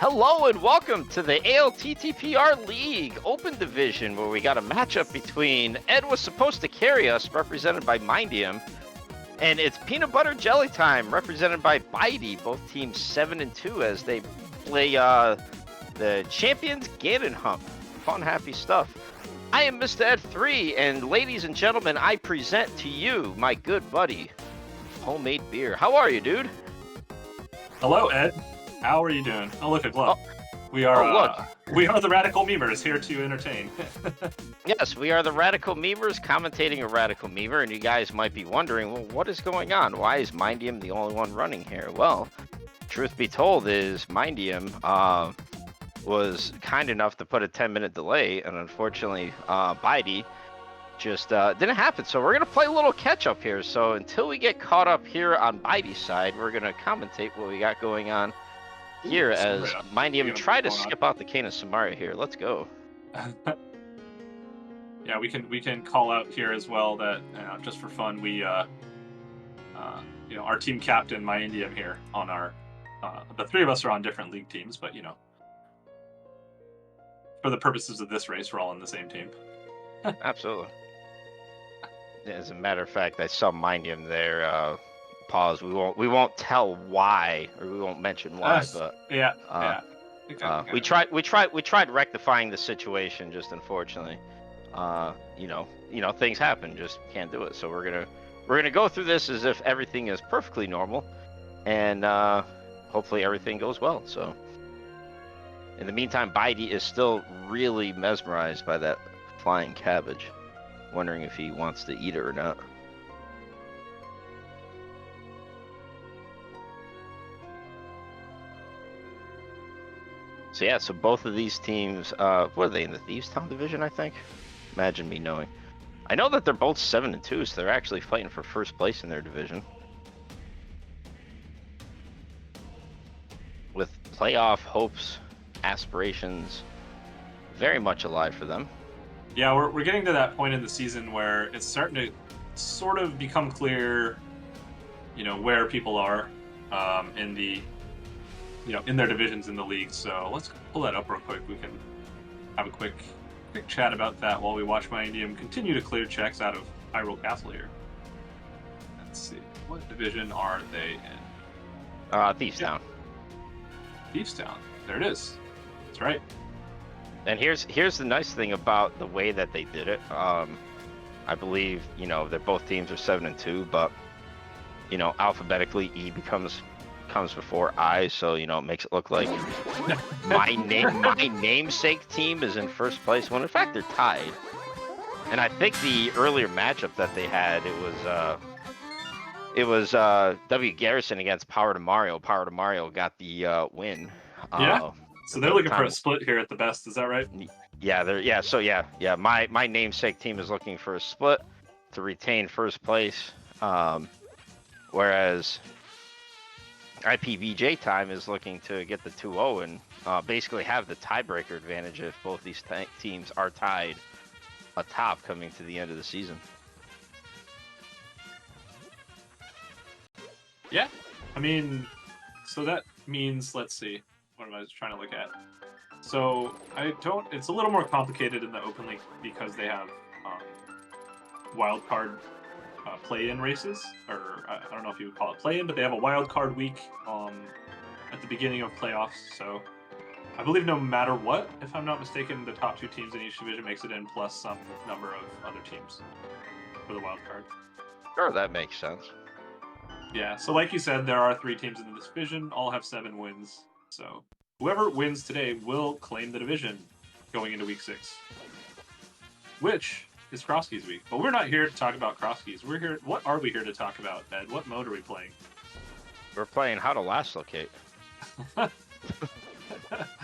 Hello and welcome to the ALTTPR League Open Division, where we got a matchup between Ed was supposed to carry us, represented by Miendiem, and it's Peanut Butter Jelly Time, represented by bydey. Both teams 7-2 as they play the Champions Ganon Hump. Fun, happy stuff. I am Mr. Ed 3, and ladies and gentlemen, I present to you my good buddy, Homemade Beer. How are you, dude? Hello, Ed. How are you doing? Oh, look, a glove. We are the Radical Memers here to entertain. Yes, we are the Radical Memers commentating a Radical Memer, and you guys might be wondering, well, what is going on? Why is miendiem the only one running here? Well, truth be told is miendiem was kind enough to put a 10-minute delay, and unfortunately, bydey just didn't happen. So we're going to play a little catch-up here. So until we get caught up here on bydey's side, we're going to commentate what we got going on here as miendiem try to skip out the Cane of Samaria here. Let's go. Yeah, we can call out here as well that just for fun, we our team captain miendiem here on our the three of us are on different league teams, but for the purposes of this race, we're all on the same team. Absolutely. As a matter of fact, I saw miendiem there. Pause. We won't tell why, or we won't mention why, but we tried rectifying the situation. Just unfortunately, things happen. Just can't do it. So we're gonna go through this as if everything is perfectly normal, and hopefully everything goes well. So in the meantime, bydey is still really mesmerized by that flying cabbage, wondering if he wants to eat it or not. So yeah, so both of these teams, what are they in the Thieves Town division? I think. Imagine me knowing. I know that they're both 7-2, so they're actually fighting for first place in their division, with playoff hopes, aspirations, very much alive for them. Yeah, we're getting to that point in the season where it's starting to sort of become clear, where people are in the. In their divisions in the league. So let's pull that up real quick. We can have a quick chat about that while we watch miendiem continue to clear checks out of Hyrule Castle here. Let's see. What division are they in? Thieves Town. Thieves Town. There it is. That's right. And here's the nice thing about the way that they did it. I believe, that both teams are 7-2, but, alphabetically E comes before I, so it makes it look like my namesake team is in first place when in fact they're tied. And I think the earlier matchup that they had, it was W Garrison against Power to Mario. Power to Mario got the win. Yeah. So they're looking for a split here at the best. Is that right? Yeah. My namesake team is looking for a split to retain first place, whereas IPBJ time is looking to get the 2-0 and basically have the tiebreaker advantage if both these teams are tied atop coming to the end of the season. Yeah, I mean, so that means, let's see, what am I trying to look at? So it's a little more complicated in the Open League because they have wild card play-in races, or I don't know if you would call it play-in, but they have a wild card week at the beginning of playoffs. So I believe no matter what, if I'm not mistaken, the top two teams in each division makes it in, plus some number of other teams for the wild card. Sure, that makes sense. Yeah, so like you said, there are 3 teams in this division, all have 7 wins. So whoever wins today will claim the division going into week 6, which is Cross Keys week. But we're not here to talk about Cross Keys. What are we here to talk about, Ed? What mode are we playing? We're playing How to Last Locate.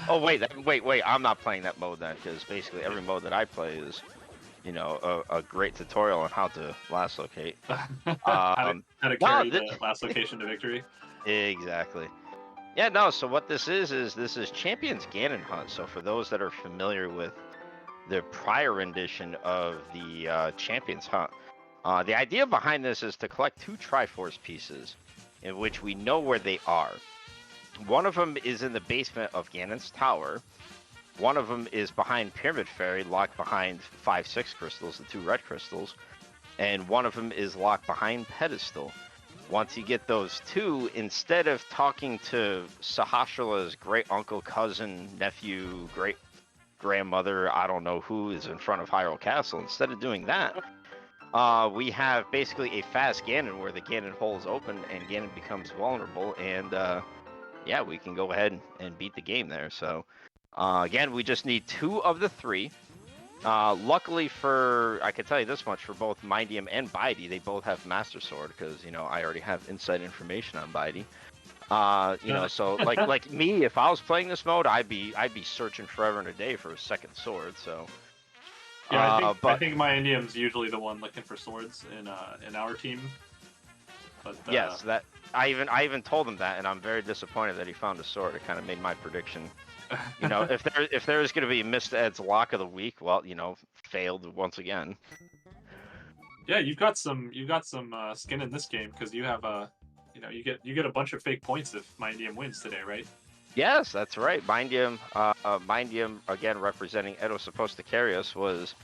Oh, wait, I'm not playing that mode then, because basically every mode that I play is, a great tutorial on how to last locate. How to carry the last location to victory. Exactly. Yeah, no, so what this is Champions Ganon Hunt. So for those that are familiar with the prior rendition of the Champions Hunt, the idea behind this is to collect 2 Triforce pieces in which we know where they are. One of them is in the basement of Ganon's tower. One of them is behind Pyramid Fairy, locked behind 5-6 crystals, the 2 red crystals. And one of them is locked behind Pedestal. Once you get those 2, instead of talking to Sahasrah's great uncle, cousin, nephew, great grandmother, I don't know who is in front of Hyrule Castle, instead of doing that, we have basically a fast Ganon where the Ganon hole is open and Ganon becomes vulnerable, and yeah, we can go ahead and beat the game there. So again, we just need 2 of the 3. Luckily for, I can tell you this much, for both miendiem and bydey, they both have Master Sword, because, you know, I already have inside information on bydey. You know, so like me, if I was playing this mode, I'd be searching forever and a day for a second sword. So yeah, I think miendiem's usually the one looking for swords in our team. But yes, that I even told him that, and I'm very disappointed that he found a sword. It kind of made my prediction. You know, if there is going to be Mr. Ed's lock of the week, well, you know, failed once again. Yeah, you've got some skin in this game, because you have you know, you get a bunch of fake points if miendiem wins today, right? Yes, that's right. Miendiem, again representing Edo supposed to carry us, was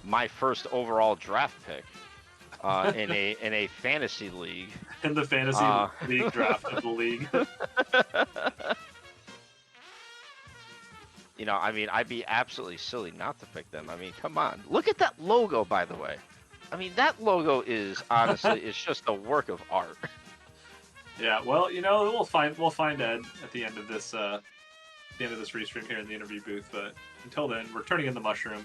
my first overall draft pick in a fantasy league. In the fantasy league draft of the league. You know, I mean, I'd be absolutely silly not to pick them. I mean, come on. Look at that logo, by the way. I mean, that logo is honestly, it's just a work of art. Yeah, well, you know, we'll find Ed at the end of this restream here in the interview booth. But until then, we're turning in the mushroom.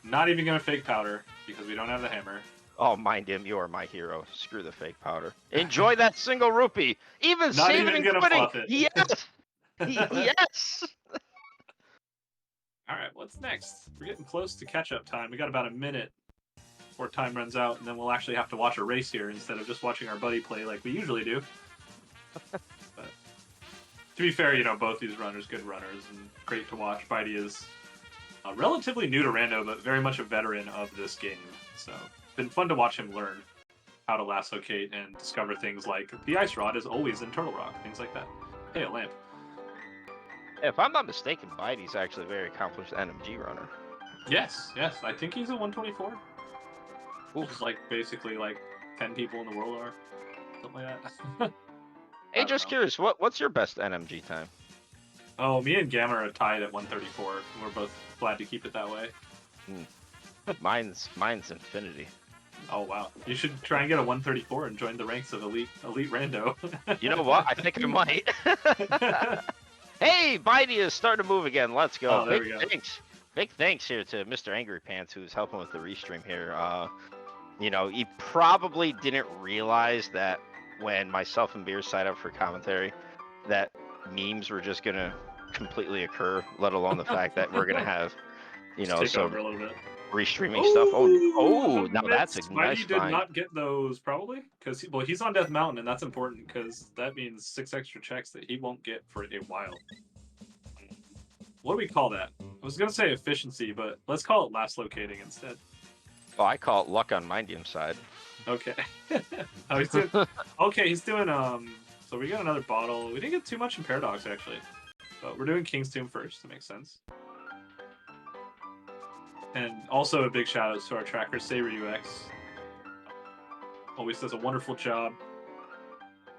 Not even gonna fake powder because we don't have the hammer. Oh, miendiem, you are my hero. Screw the fake powder. Enjoy that single rupee. Even Not saving even gonna quitting. fluff it. Yes. Yes. All right, what's next? We're getting close to catch-up time. We got about a minute before time runs out, and then we'll actually have to watch a race here instead of just watching our buddy play like we usually do. But to be fair, you know, both these runners, good runners, and great to watch. bydey is relatively new to Rando, but very much a veteran of this game. So it's been fun to watch him learn how to lassocate and discover things like the ice rod is always in Turtle Rock, things like that. Hey, a lamp. If I'm not mistaken, bydey's actually a very accomplished NMG runner. Yes, I think he's a 124. Which is like basically like 10 people in the world are. Something like that. Hey, just curious, what's your best NMG time? Oh, me and Gamma are tied at 134. And we're both glad to keep it that way. Mine's infinity. Oh wow. You should try and get a 134 and join the ranks of elite rando. You know what? I think I might. Hey, bydey is starting to move again. Let's go. Oh, there we go. Big thanks here to Mr. Angry Pants, who's helping with the restream here. You know, he probably didn't realize that when myself and Beer signed up for commentary, that memes were just gonna completely occur, let alone the fact that we're gonna have, you know, some restreaming stuff. Oh, now that's a nice bydey did not get those, probably, because he's on Death Mountain, and that's important, because that means 6 extra checks that he won't get for a while. What do we call that? I was gonna say efficiency, but let's call it last locating instead. Oh, I call it luck on miendiem's side. Okay. Oh, he's doing. Okay, he's doing. So we got another bottle. We didn't get too much in Paradox actually, but we're doing King's Tomb first. That makes sense. And also a big shout out to our tracker Saber UX. Always does a wonderful job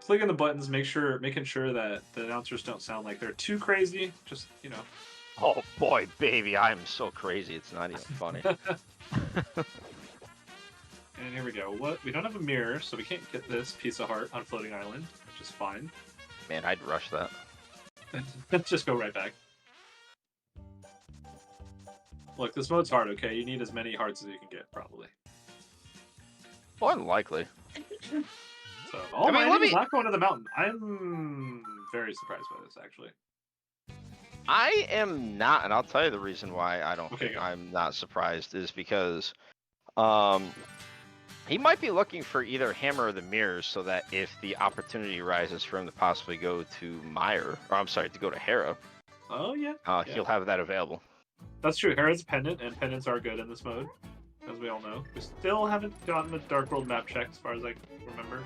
clicking the buttons, making sure that the announcers don't sound like they're too crazy. Just, you know. Oh boy, baby, I'm so crazy. It's not even funny. And here we go. What? We don't have a mirror, so we can't get this piece of heart on Floating Island, which is fine. Man, I'd rush that. Let's just go right back. Look, this mode's hard, okay? You need as many hearts as you can get, probably. Well, unlikely. So, oh, my enemy's not going to the mountain. I'm very surprised by this, actually. I am not, and I'll tell you the reason why I don't think I'm not surprised is because he might be looking for either Hammer or the Mirrors, so that if the opportunity arises for him to possibly go to Meyer, or I'm sorry, to go to Hera. Oh, yeah. He'll have that available. That's true. Hera's a pendant, and pendants are good in this mode, as we all know. We still haven't gotten a Dark World map check, as far as I remember.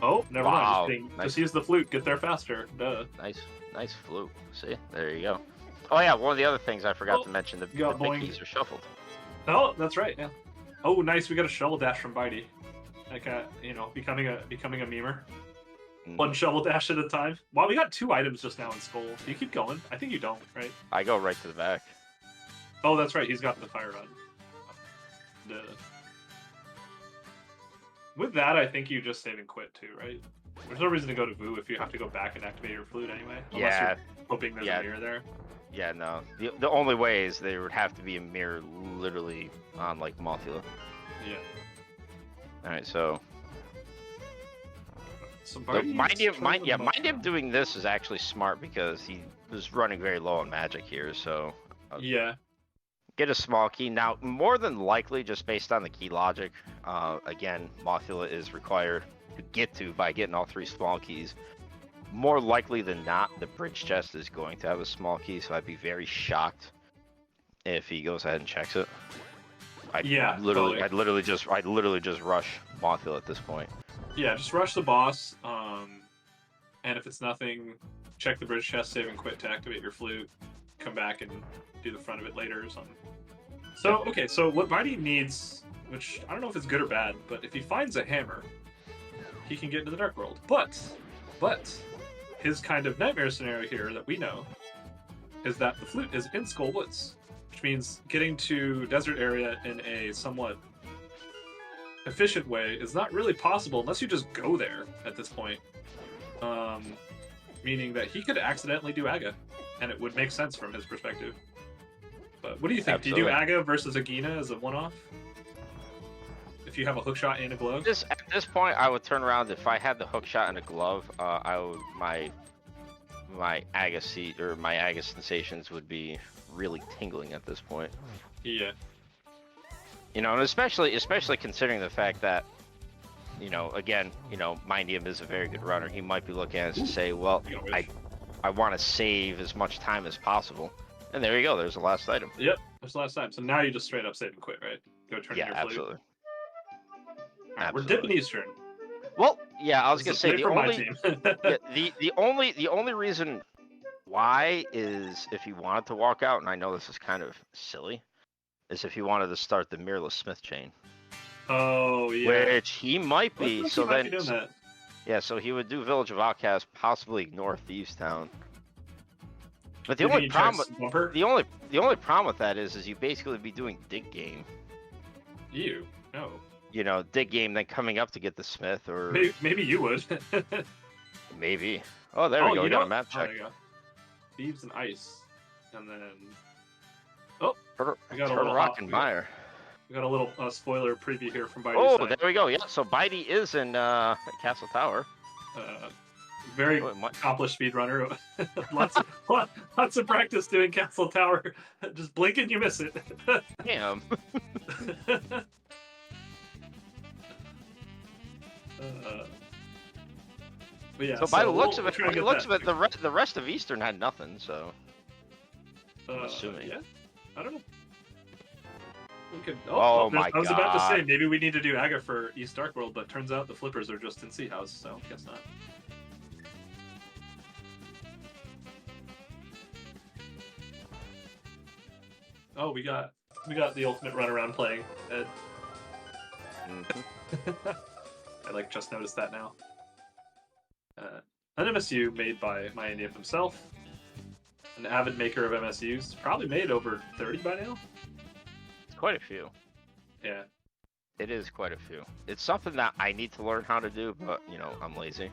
Oh, never Wow, mind. Just, nice. just use the flute. Get there faster. Duh. Nice flute. See, there you go. Oh yeah, one of the other things I forgot Oh, to mention: the you got big boing. keys are shuffled. Oh, that's right. Yeah. Oh, nice. We got a shovel dash from bydey. Like, becoming a memer. One shovel dash at a time. Wow, we got 2 items just now in Skull. Do you keep going? I think you don't, right? I go right to the back. Oh, that's right. He's got the fire rod. Duh. With that, I think you just save and quit too, right? There's no reason to go to Vu if you have to go back and activate your flute anyway. Unless Yeah. you're hoping there's a mirror there. Yeah, no. The only way is there would have to be a mirror literally on like Mothula. Yeah. Alright, so Somebody miendiem doing this is actually smart because he was running very low on magic here, so yeah. get a small key. Now, more than likely, just based on the key logic, again, Mothula is required to get to by getting all 3 small keys. More likely than not, the bridge chest is going to have a small key, so I'd be very shocked if he goes ahead and checks it. I'd literally just rush Mothula at this point. Yeah, just rush the boss, and if it's nothing, check the bridge chest, save and quit to activate your flute, come back and do the front of it later or something. So, okay, so what bydey needs, which I don't know if it's good or bad, but if he finds a hammer, he can get into the Dark World. But, his kind of nightmare scenario here that we know is that the flute is in Skull Woods, which means getting to desert area in a somewhat efficient way is not really possible unless you just go there at this point. Meaning that he could accidentally do Aga, and it would make sense from his perspective. But what do you think? Absolutely. Do you do Aga versus Agina as a one-off? If you have a hookshot and a glove? At this point, I would turn around. If I had the hookshot and a glove, I would my Aga seat or my Aga sensations would be really tingling at this point. Yeah. You know, and especially considering the fact that, you know, again, you know, miendiem is a very good runner. He might be looking at us and say, well, I want to save as much time as possible. And there you go. There's the last item. Yep, there's the last time. So now you just straight up save and quit, right? Go turn in your flute. Absolutely. Right, we're dipping Eastern. Well, yeah, I was gonna say the only reason why is if he wanted to walk out, and I know this is kind of silly, is if he wanted to start the mirrorless smith chain. Oh yeah. Which he might be. So then, doing that. Yeah, so he would do Village of Outcasts, possibly ignore Thieves Town. But the only problem with that is you basically be doing dig game. No. You know, dig game, then coming up to get the smith, or maybe you would. maybe. Oh, there we go. We got a map check. There you go. Thieves and ice, and then we got a little rock and mire. We got a little spoiler preview here from bydey. Oh, there we go. Yeah, so bydey is in Castle Tower. Very accomplished speedrunner. lots of practice doing Castle Tower. Just blink and you miss it. Damn. But yeah, so by the looks of it, the rest of Eastern had nothing. So I'm assuming. Yeah, I don't know. Oh my god! I was about to say maybe we need to do Aga for East Dark World, but turns out the flippers are just in Sea House, so guess not. Oh, we got the ultimate runaround playing, Ed. I just noticed that now. An MSU made by miendiem himself, an avid maker of MSUs, probably made over 30 by now. It's quite a few. Yeah. It is quite a few. It's something that I need to learn how to do, but you know, I'm lazy.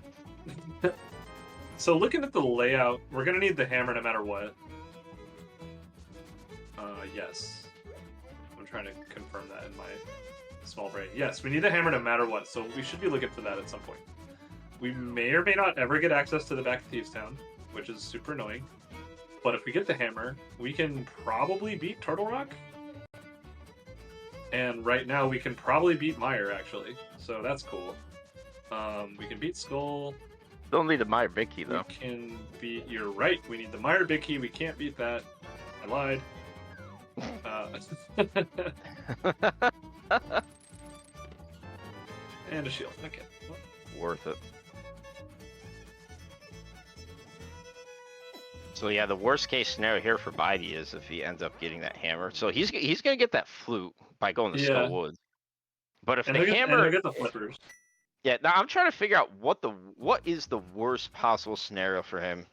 So looking at the layout, we're gonna need the hammer no matter what. Yes. I'm trying to confirm that in my small brain. Yes, we need the hammer no matter what, so we should be looking for that at some point. We may or may not ever get access to the back of Thieves Town, which is super annoying. But if we get the hammer, we can probably beat Turtle Rock. And right now we can probably beat Mire, actually. So that's cool. We can beat Skull. Don't need the Mire Big Key, though. We can beat... You're right, we need the Mire Big Key. We can't beat that. I lied. And a shield. Okay. Well, worth it. So yeah, the worst case scenario here for bydey is if he ends up getting that hammer. So he's gonna get that flute by going to Skull Yeah, Woods. But if and the he'll hammer, get the flippers. yeah, now I'm trying to figure out what is the worst possible scenario for him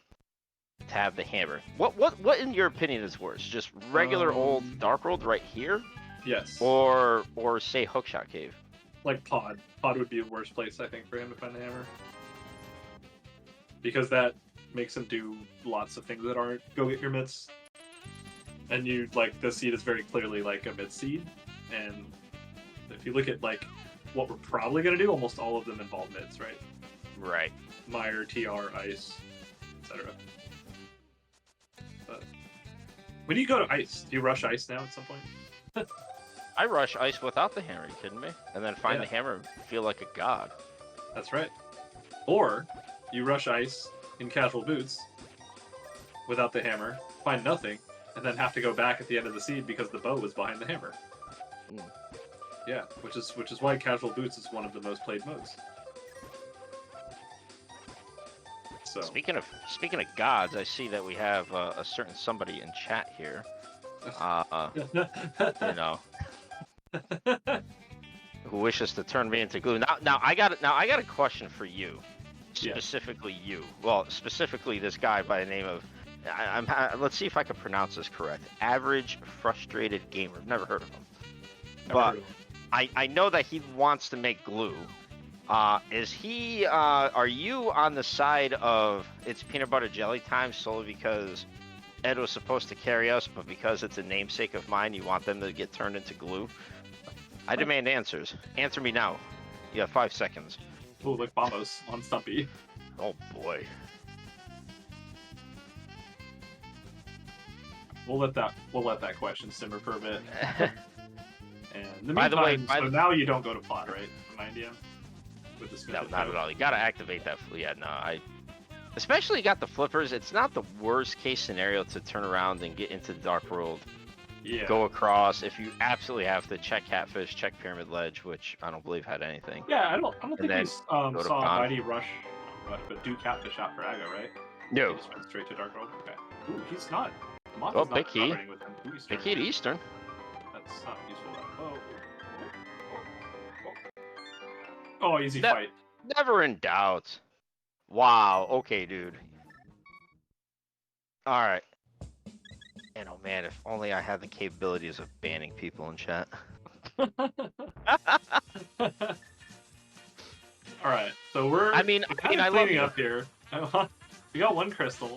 to have the hammer. What in your opinion is worse? Just regular old Dark World right here, Yes. or say Hookshot Cave? Like Pod. Pod would be the worst place, I think, for him to find the hammer. Because that makes him do lots of things that aren't go get your mitts. And you, like, the seed is very clearly, like, a mid seed. And if you look at, like, what we're probably going to do, almost all of them involve mids, right? Right. Mire, TR, Ice, etc. But when do you go to Ice? Do you rush Ice now at some point? I rush Ice without the hammer, you kidding me? And then find Yeah. the hammer and feel like a god. That's right. Or you rush Ice in casual boots without the hammer, find nothing, and then have to go back at the end of the seed because the bow was behind the hammer. Mm. Yeah, which is why casual boots is one of the most played modes. So Speaking of gods, I see that we have a certain somebody in chat here. You know, who wishes to turn me into glue. Now I got a question for you, specifically you. Well, specifically this guy by the name of let's see if I can pronounce this correct. Average Frustrated Gamer. Never heard of him. But I know that he wants to make glue. Is he? Are you on the side of it's peanut butter jelly time solely because Ed was supposed to carry us, but because it's a namesake of mine, you want them to get turned into glue? I demand answers. Answer me now. You have 5 seconds. Oh, like Bombos on Stumpy. Oh boy. We'll let that question simmer for a bit. And in the By the way, meantime, so now you don't go to plot, right? Remind you with the Smith. No, not at all. You gotta activate that. Yeah, no, especially you got the flippers. It's not the worst case scenario to turn around and get into the Dark World. Yeah. Go across if you absolutely have to. Check Catfish, check Pyramid Ledge, which I don't believe had anything. Yeah, I don't think we saw Pond. bydey rush, but do Catfish out for Ago, right? No. He just went straight to Dark World. Okay. Ooh, he's not. Moth Oh, is not big key. cooperating with him. Ooh, he's Big key to Eastern. That's not useful. Oh, easy fight. Never in doubt. Wow. Okay, dude. All right. And oh man, if only I had the capabilities of banning people in chat. All right, so we're. I mean, I love cleaning you. up here. We got one crystal.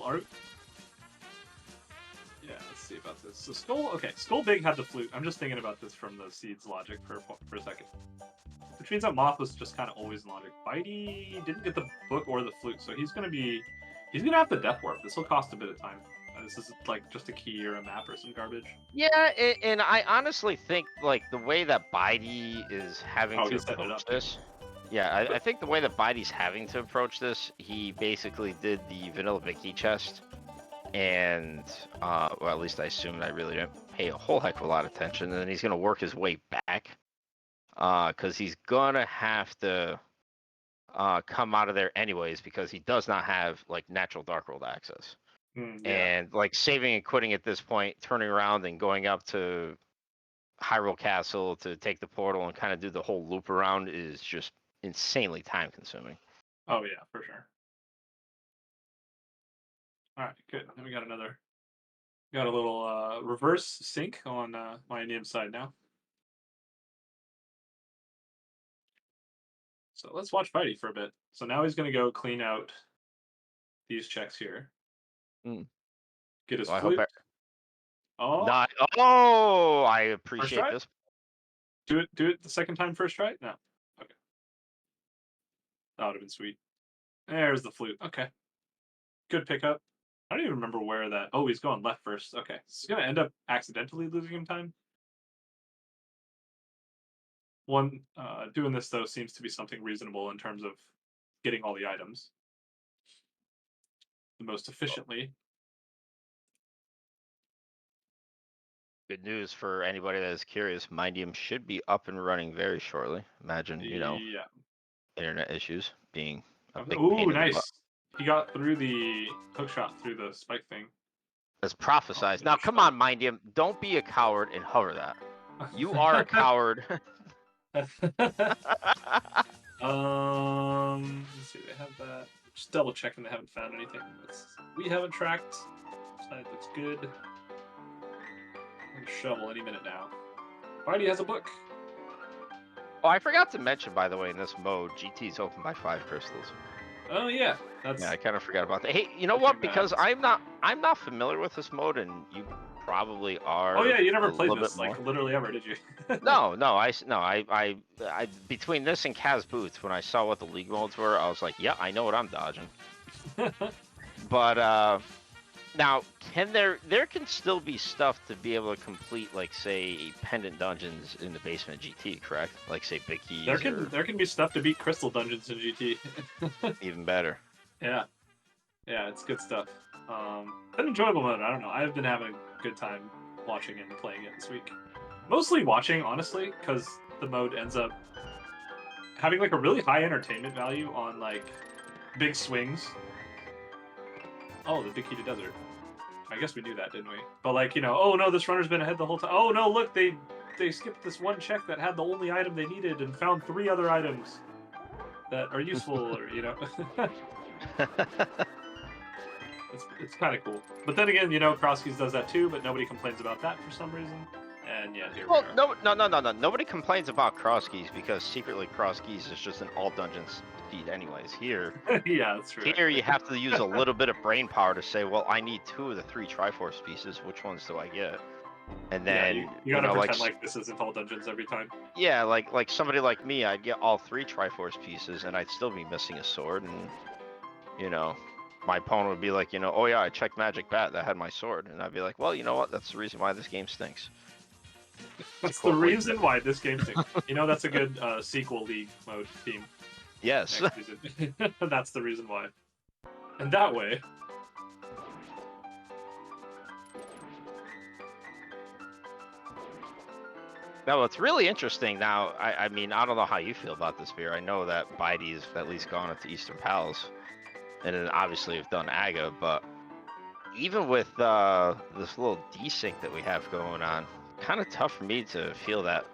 Yeah, let's see about this. So Skull Big had the flute. I'm just thinking about this from the seeds logic for a second. Which means that Moth was just kind of always in logic. bydey didn't get the book or the flute, so he's gonna have the death warp. This will cost a bit of time. This is like just a key or a map or some garbage. Yeah, and I honestly think like the way that bydey is having to approach this. Yeah, I think the way that bydey's having to approach this, he basically did the vanilla Vicky chest, and well, at least I assumed. I really didn't pay a whole heck of a lot of attention, and then he's gonna work his way back, because he's gonna have to come out of there anyways because he does not have like natural Dark World access. And like saving and quitting at this point, turning around and going up to Hyrule Castle to take the portal and kind of do the whole loop around is just insanely time consuming. Oh yeah, for sure. All right, good. Then we got a little reverse sync on miendiem side now. So let's watch bydey for a bit. So now he's going to go clean out these checks here. Get his flute. Oh, I appreciate this. Do it the second time first try? No. Okay. That would have been sweet. There's the flute. Okay. Good pickup. I don't even remember where that. Oh, he's going left first. Okay. So he's going to end up accidentally losing him time. Doing this, though, seems to be something reasonable in terms of getting all the items the most efficiently. Good news for anybody that is curious. miendiem should be up and running very shortly. Imagine, internet issues. being a big Ooh, pain in the butt. nice. He got through the hook shot through the spike thing. As prophesized. Now, come on, Miendiem. Don't be a coward and hover that. You are a coward. Let's see, they have that. Just double checking they haven't found anything we haven't tracked. Side looks good. Shovel any minute now. Bydey has a book. Oh, I forgot to mention, by the way, in this mode, GT's open by 5 crystals. Oh yeah, that's. Yeah, I kind of forgot about that. Hey, you know what? Because I'm not familiar with this mode, and you probably are. Oh yeah, you never played this like literally ever, did you? No, I between this and Kaz Boots, when I saw what the league modes were, I was like, yeah, I know what I'm dodging. But now, there can still be stuff to be able to complete, like, say, pendant dungeons in the basement of GT, correct? Like, say, big keys. There can be stuff to beat crystal dungeons in GT. Even better. Yeah, it's good stuff. An enjoyable mode. I don't know. I've been having a good time watching and playing it this week. Mostly watching, honestly, because the mode ends up having like a really high entertainment value on like big swings. Oh, the big key to desert. I guess we knew that, didn't we? But like, you know, oh no, this runner's been ahead the whole time. Oh no, look, they skipped this one check that had the only item they needed and found 3 other items that are useful, or, you know. It's kind of cool. But then again, you know, Crosskeys does that too, but nobody complains about that for some reason. And yeah, here we are. No. Nobody complains about Crosskeys because secretly Crosskeys is just an all dungeons speed anyways. Here, yeah, that's true. Here you have to use a little bit of brain power to say, well, I need 2 of the 3 Triforce pieces. Which ones do I get? And then yeah, you gotta pretend like this isn't all dungeons every time. Yeah, like somebody like me, I'd get all 3 Triforce pieces, and I'd still be missing a sword, and you know, my opponent would be like, you know, oh yeah, I checked Magic Bat that had my sword, and I'd be like, well, you know what? That's the reason why this game stinks. That's the reason why this game stinks. You know, that's a good sequel league mode theme. Yes. That's the reason why. And that way. Now, what's really interesting now, I mean, I don't know how you feel about this beer. I know that Bydey's at least gone into Eastern Palace, and then obviously have done Aga, but even with this little desync that we have going on, kind of tough for me to feel that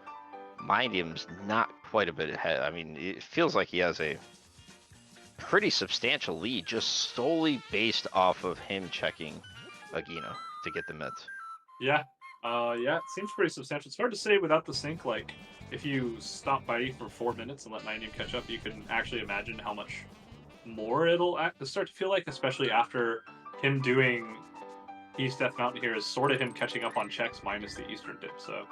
Miendiem's not quite a bit ahead. I mean, it feels like he has a pretty substantial lead just solely based off of him checking Agino to get the mids. Yeah. Yeah, it seems pretty substantial. It's hard to say without the sync. Like, if you stop Bydey for 4 minutes and let Miendiem catch up, you can actually imagine how much more it'll start to feel like, especially after him doing East Death Mountain here is sort of him catching up on checks minus the Eastern dip, so.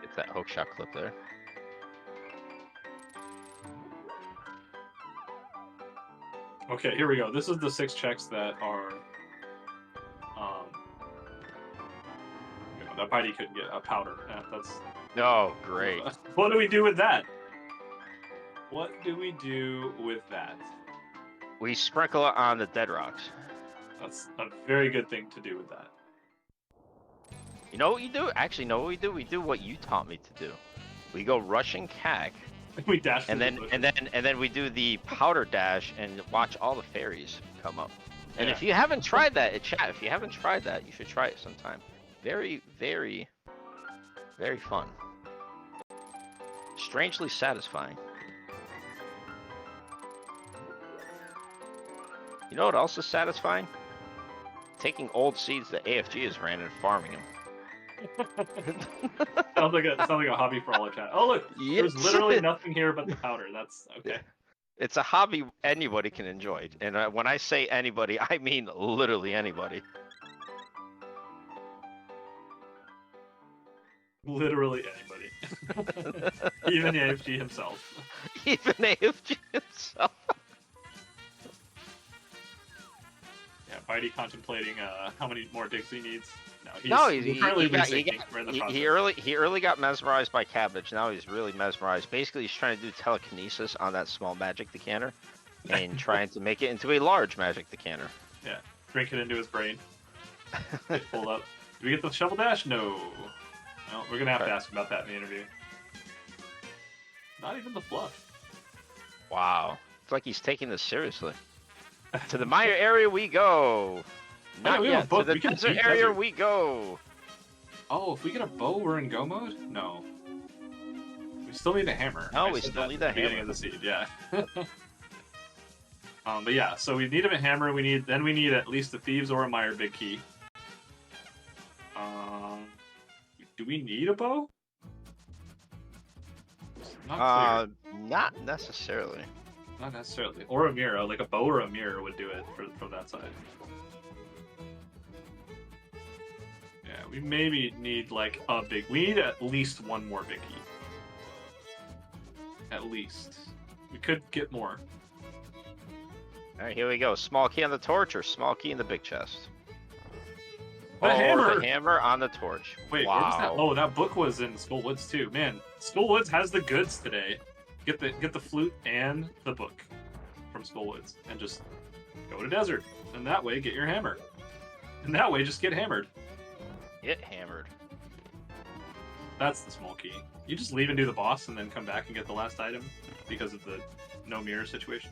It's that hook shot clip there. Okay, here we go. This is the 6 checks that are, you know, that Bydey couldn't get a powder. Yeah, that's. Oh, great. What do we do with that? What do we do with that? We sprinkle it on the dead rocks. That's a very good thing to do with that. You know what you do? Actually, know what we do? We do what you taught me to do. We go rushing CAC. We dash. And then we do the powder dash and watch all the fairies come up. And Yeah. if you haven't tried that, chat. If you haven't tried that, you should try it sometime. Very, very, very fun. Strangely satisfying. You know what else is satisfying? Taking old seeds that AFG has ran and farming them. sounds like a hobby for all our chat. Oh look, there's literally nothing here but the powder. That's okay. It's a hobby anybody can enjoy, and when I say anybody, I mean literally anybody. Literally anybody. Even AFG himself. Even AFG himself. Yeah, Bydey contemplating how many more digs he needs. He early got mesmerized by cabbage. Now he's really mesmerized. Basically, he's trying to do telekinesis on that small magic decanter and trying to make it into a large magic decanter. Yeah, drink it into his brain. Get pulled up. Did we get the shovel dash? No. Well, we're gonna have to ask about that in the interview. Not even the fluff. Wow. It's like he's taking this seriously. To the Mire area we go. Not we have a yet. book. To the We can desert beat area desert. we go. Oh, if we get a bow, we're in go mode? No. We still need a hammer. No, I we said still that need at a the beginning hammer. of the seed, yeah. But yeah, so we need a hammer. We need at least a thieves or a mire big key. Do we need a bow? Not clear. Not necessarily. Not necessarily. Or a mirror, like a bow or a mirror would do it from that side. Yeah, we maybe need like a big. We need at least one more big key. At least. We could get more. All right, here we go. Small key on the torch or small key in the big chest? The hammer! The hammer on the torch. Wait, wow. where was that? Oh, that book was in Skull Woods too. Man, Skull Woods has the goods today. Get the flute and the book from Skull Woods, and just go to desert, and that way get your hammer, and that way just get hammered. Get hammered. That's the small key. You just leave and do the boss, and then come back and get the last item because of the no mirror situation.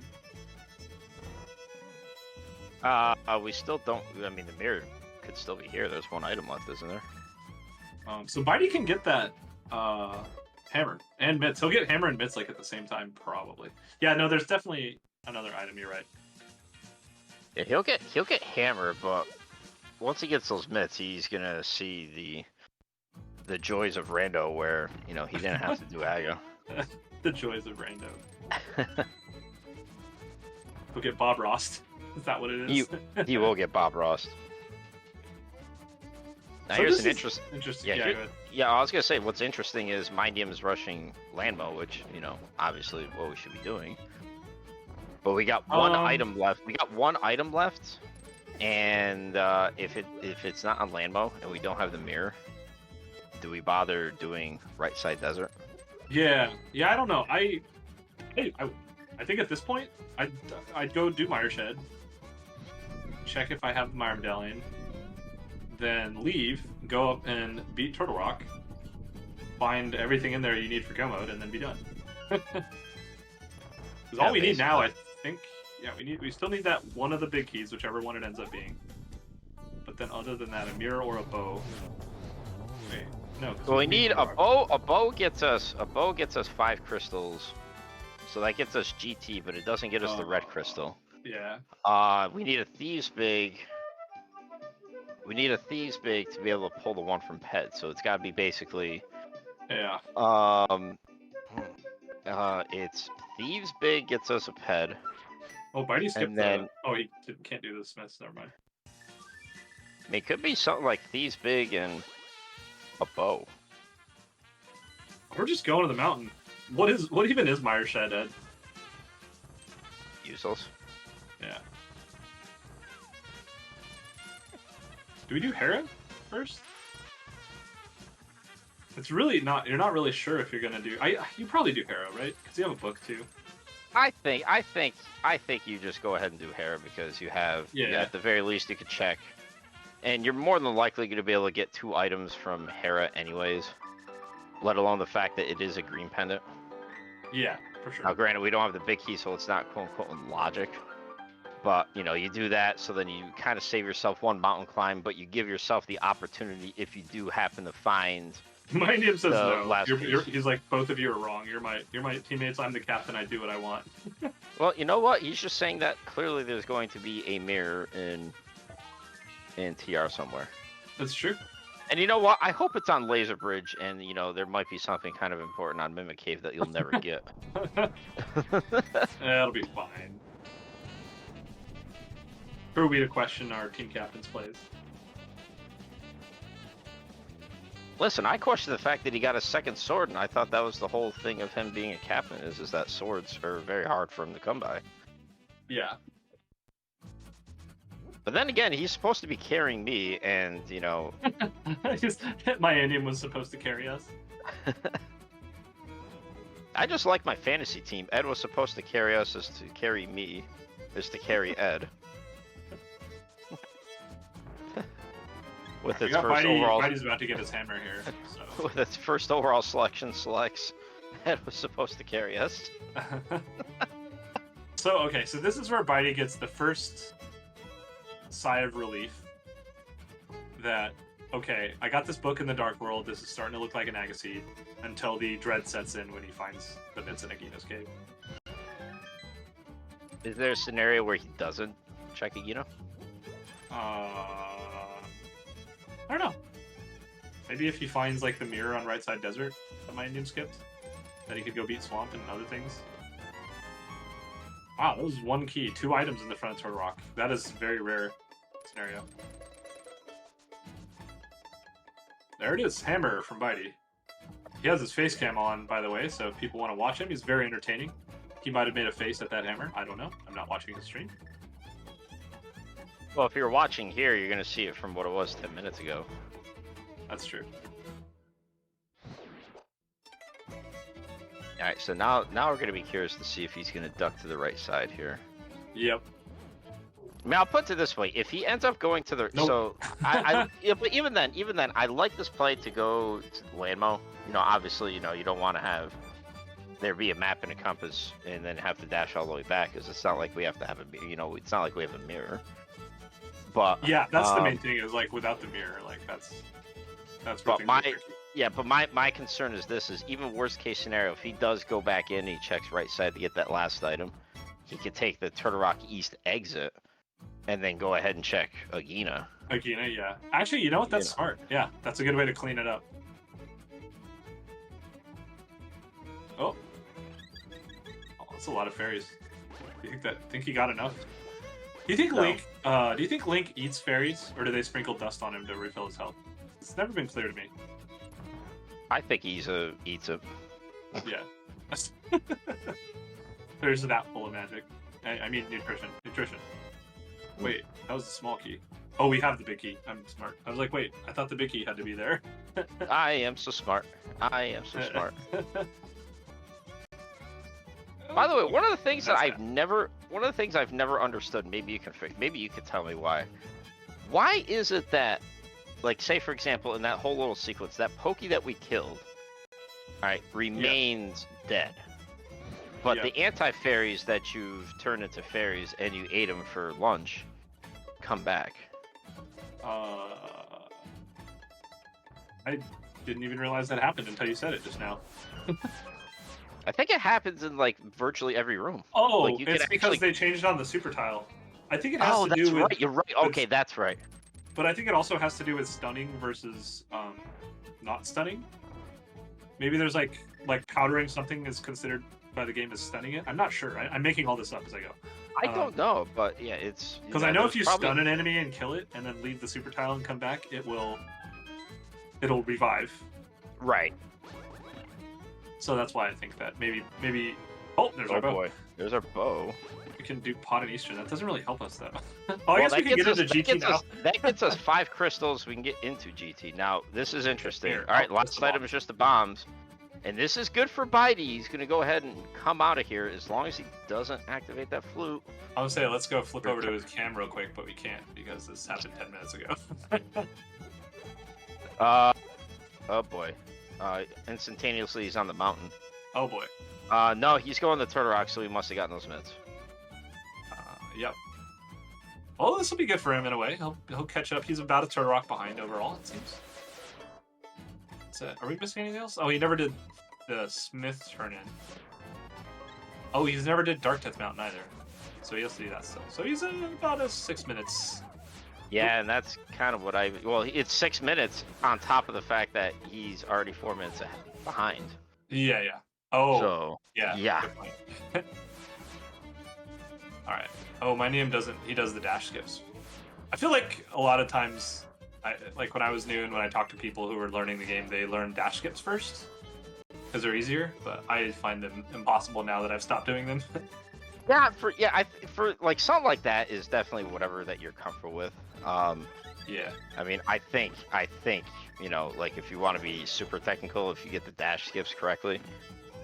We still don't. I mean, the mirror could still be here. There's one item left, isn't there? So Bydey can get that hammer and mitts. He'll get hammer and mitts like at the same time, probably. Yeah, no, there's definitely another item. You're right. Yeah, he'll get hammer, but once he gets those mitts, he's gonna see the joys of Rando, where he didn't have to do Aga. The joys of Rando. He'll get Bob Rost. Is that what it is? He will get Bob Rost. Now So here's this an is interesting. Yeah, Yeah, go ahead. yeah, I was gonna say what's interesting is miendiem is rushing Landmo, which obviously what we should be doing. But we got one item left. We got one item left, and if it's not on Landmo and we don't have the mirror, do we bother doing right side desert? Yeah, I don't know. I think at this point, I'd go do Mire Shed, check if I have the Mire Medallion, then leave, go up and beat Turtle Rock, find everything in there you need for go mode, and then be done. Because all we need now, I think, we still need that one of the big keys, whichever one it ends up being. But then other than that, a mirror or a bow. Wait, no. Well, we need a bow. A bow gets us 5 crystals, so that gets us GT, but it doesn't get us the red crystal. Yeah. We need a thieves big. We need a thieves big to be able to pull the one from Ped, so it's got to be basically. Yeah. It's thieves big gets us a Ped. Oh, Bydey skipped then, he can't do the Smiths. Never mind. I mean, it could be something like thieves big and a bow. We're just going to the mountain. What even is Mire Shed, Ed? Useless. Yeah. Do we do Hera first? It's really not. You're not really sure if you're gonna do. You probably do Hera, right? Because you have a book too. I think you just go ahead and do Hera because you have. Yeah. At the very least, you could check, and you're more than likely going to be able to get 2 items from Hera anyways. Let alone the fact that it is a green pendant. Yeah, for sure. Now, granted, we don't have the big key, so it's not quote unquote in logic. But you do that, so then you kind of save yourself one mountain climb, but you give yourself the opportunity if you do happen to find. Miendiem says no. He's like, both of you are wrong. You're my teammates. I'm the captain. I do what I want. Well, you know what? He's just saying that clearly there's going to be a mirror in TR somewhere. That's true. And you know what? I hope it's on Laser Bridge, and there might be something kind of important on Mimic Cave that you'll never get. That'll be fine. Who are we to question our team captain's plays? Listen, I question the fact that he got a second sword, and I thought that was the whole thing of him being a captain, is that swords are very hard for him to come by. Yeah. But then again, he's supposed to be carrying me, and, Miendiem was supposed to carry us. I just like my fantasy team. Ed was supposed to carry us as to carry me, as to carry Ed. with We its got first overall Bidey's about to get his hammer here. So. with its first overall selection selects that was supposed to carry us. So okay, so this is where Bidey gets the first sigh of relief. That okay, I got this book in the Dark World. This is starting to look like an Agassiz until the dread sets in when he finds the bits in Agino's cave. Is there a scenario where he doesn't check Agino? I don't know. Maybe if he finds like the mirror on Right Side Desert that miendiem skipped, that he could go beat Swamp and other things. Wow, that was one key. 2 items in the front of Turtle Rock. That is a very rare scenario. There it is, Hammer from Bidey. He has his face cam on, by the way, so if people want to watch him, he's very entertaining. He might have made a face at that hammer. I don't know. I'm not watching his stream. Well, if you're watching here, you're going to see it from what it was 10 minutes ago. That's true. All right, so now we're going to be curious to see if he's going to duck to the right side here. Yep. I mean, I'll put it this way: if he ends up going to the so, yeah, but even then, I like this play to go to the landmo. You know, obviously, you know, you don't want to have there be a map and a compass and then have to dash all the way back, because it's not like we have to have a, you know, it's not like we have a mirror. But yeah, that's the main thing, is like without the mirror, like that's where things are tricky. Yeah, but my concern is this: is even worst case scenario, if he does go back in and he checks right side to get that last item, he could take the Turtle Rock East exit and then go ahead and check Agina. Agina, yeah. Actually, you know what? That's smart. Yeah, that's a good way to clean it up. Oh, that's a lot of fairies. Do you think he got enough? Do you think Link? Do you think Link eats fairies, or do they sprinkle dust on him to refill his health? It's never been clear to me. I think he's eats it. Yeah. There's that full of magic. I mean nutrition. Nutrition. Wait, that was the small key. Oh, we have the big key. I'm smart. I was like, wait, I thought the big key had to be there. I am so smart. I am so smart. By the way, one of the things that I've never understood, maybe you can tell me why. Why is it that, like, say for example, in that whole little sequence, that Pokey that we killed, all right, remains dead, but the anti-fairies that you've turned into fairies and you ate them for lunch come back? I didn't even realize that happened until you said it just now. I think it happens in like virtually every room. Oh, like, it's because they changed on the super tile. I think it has to do with... Oh, that's right. You're right. Okay, that's right. But I think it also has to do with stunning versus not stunning. Maybe there's like powdering something is considered by the game as stunning it. I'm not sure. I'm making all this up as I go. I don't know, but yeah, it's... Because I know if you stun an enemy and kill it and then leave the super tile and come back, it'll revive. Right. So that's why I think that maybe. Oh, there's our bow. Boy, there's our bow. We can do pot and Eastern. That doesn't really help us though. I guess we can get into GT now. That gets us 5 crystals. We can get into GT. Now this is interesting. Here, all right, last item is just the bombs, and this is good for Bidey. He's gonna go ahead and come out of here as long as he doesn't activate that flute. I would say let's go flip over to his cam real quick, but we can't because this happened 10 minutes ago. Oh boy. Instantaneously he's on the mountain. Oh boy. No, he's going to Turtle Rock, so he must have gotten those mitts. Yep. Well, this will be good for him in a way. He'll catch up. He's about a Turtle Rock behind overall, it seems. Are we missing anything else? Oh, he never did the Smith turn in. Oh, he's never did Dark Death Mountain either. So he has to do that still. So he's about 6 minutes. Yeah, and that's kind of what well, it's 6 minutes on top of the fact that he's already 4 minutes behind. Yeah. Oh. So, yeah. Good point. All right. Oh, miendiem does the dash skips. I feel like a lot of times, like when I was new and when I talked to people who were learning the game, they learned dash skips first because they're easier. But I find them impossible now that I've stopped doing them. Yeah, for like something like that is definitely whatever that you're comfortable with. Yeah. I mean, I think you know, like if you want to be super technical, if you get the dash skips correctly,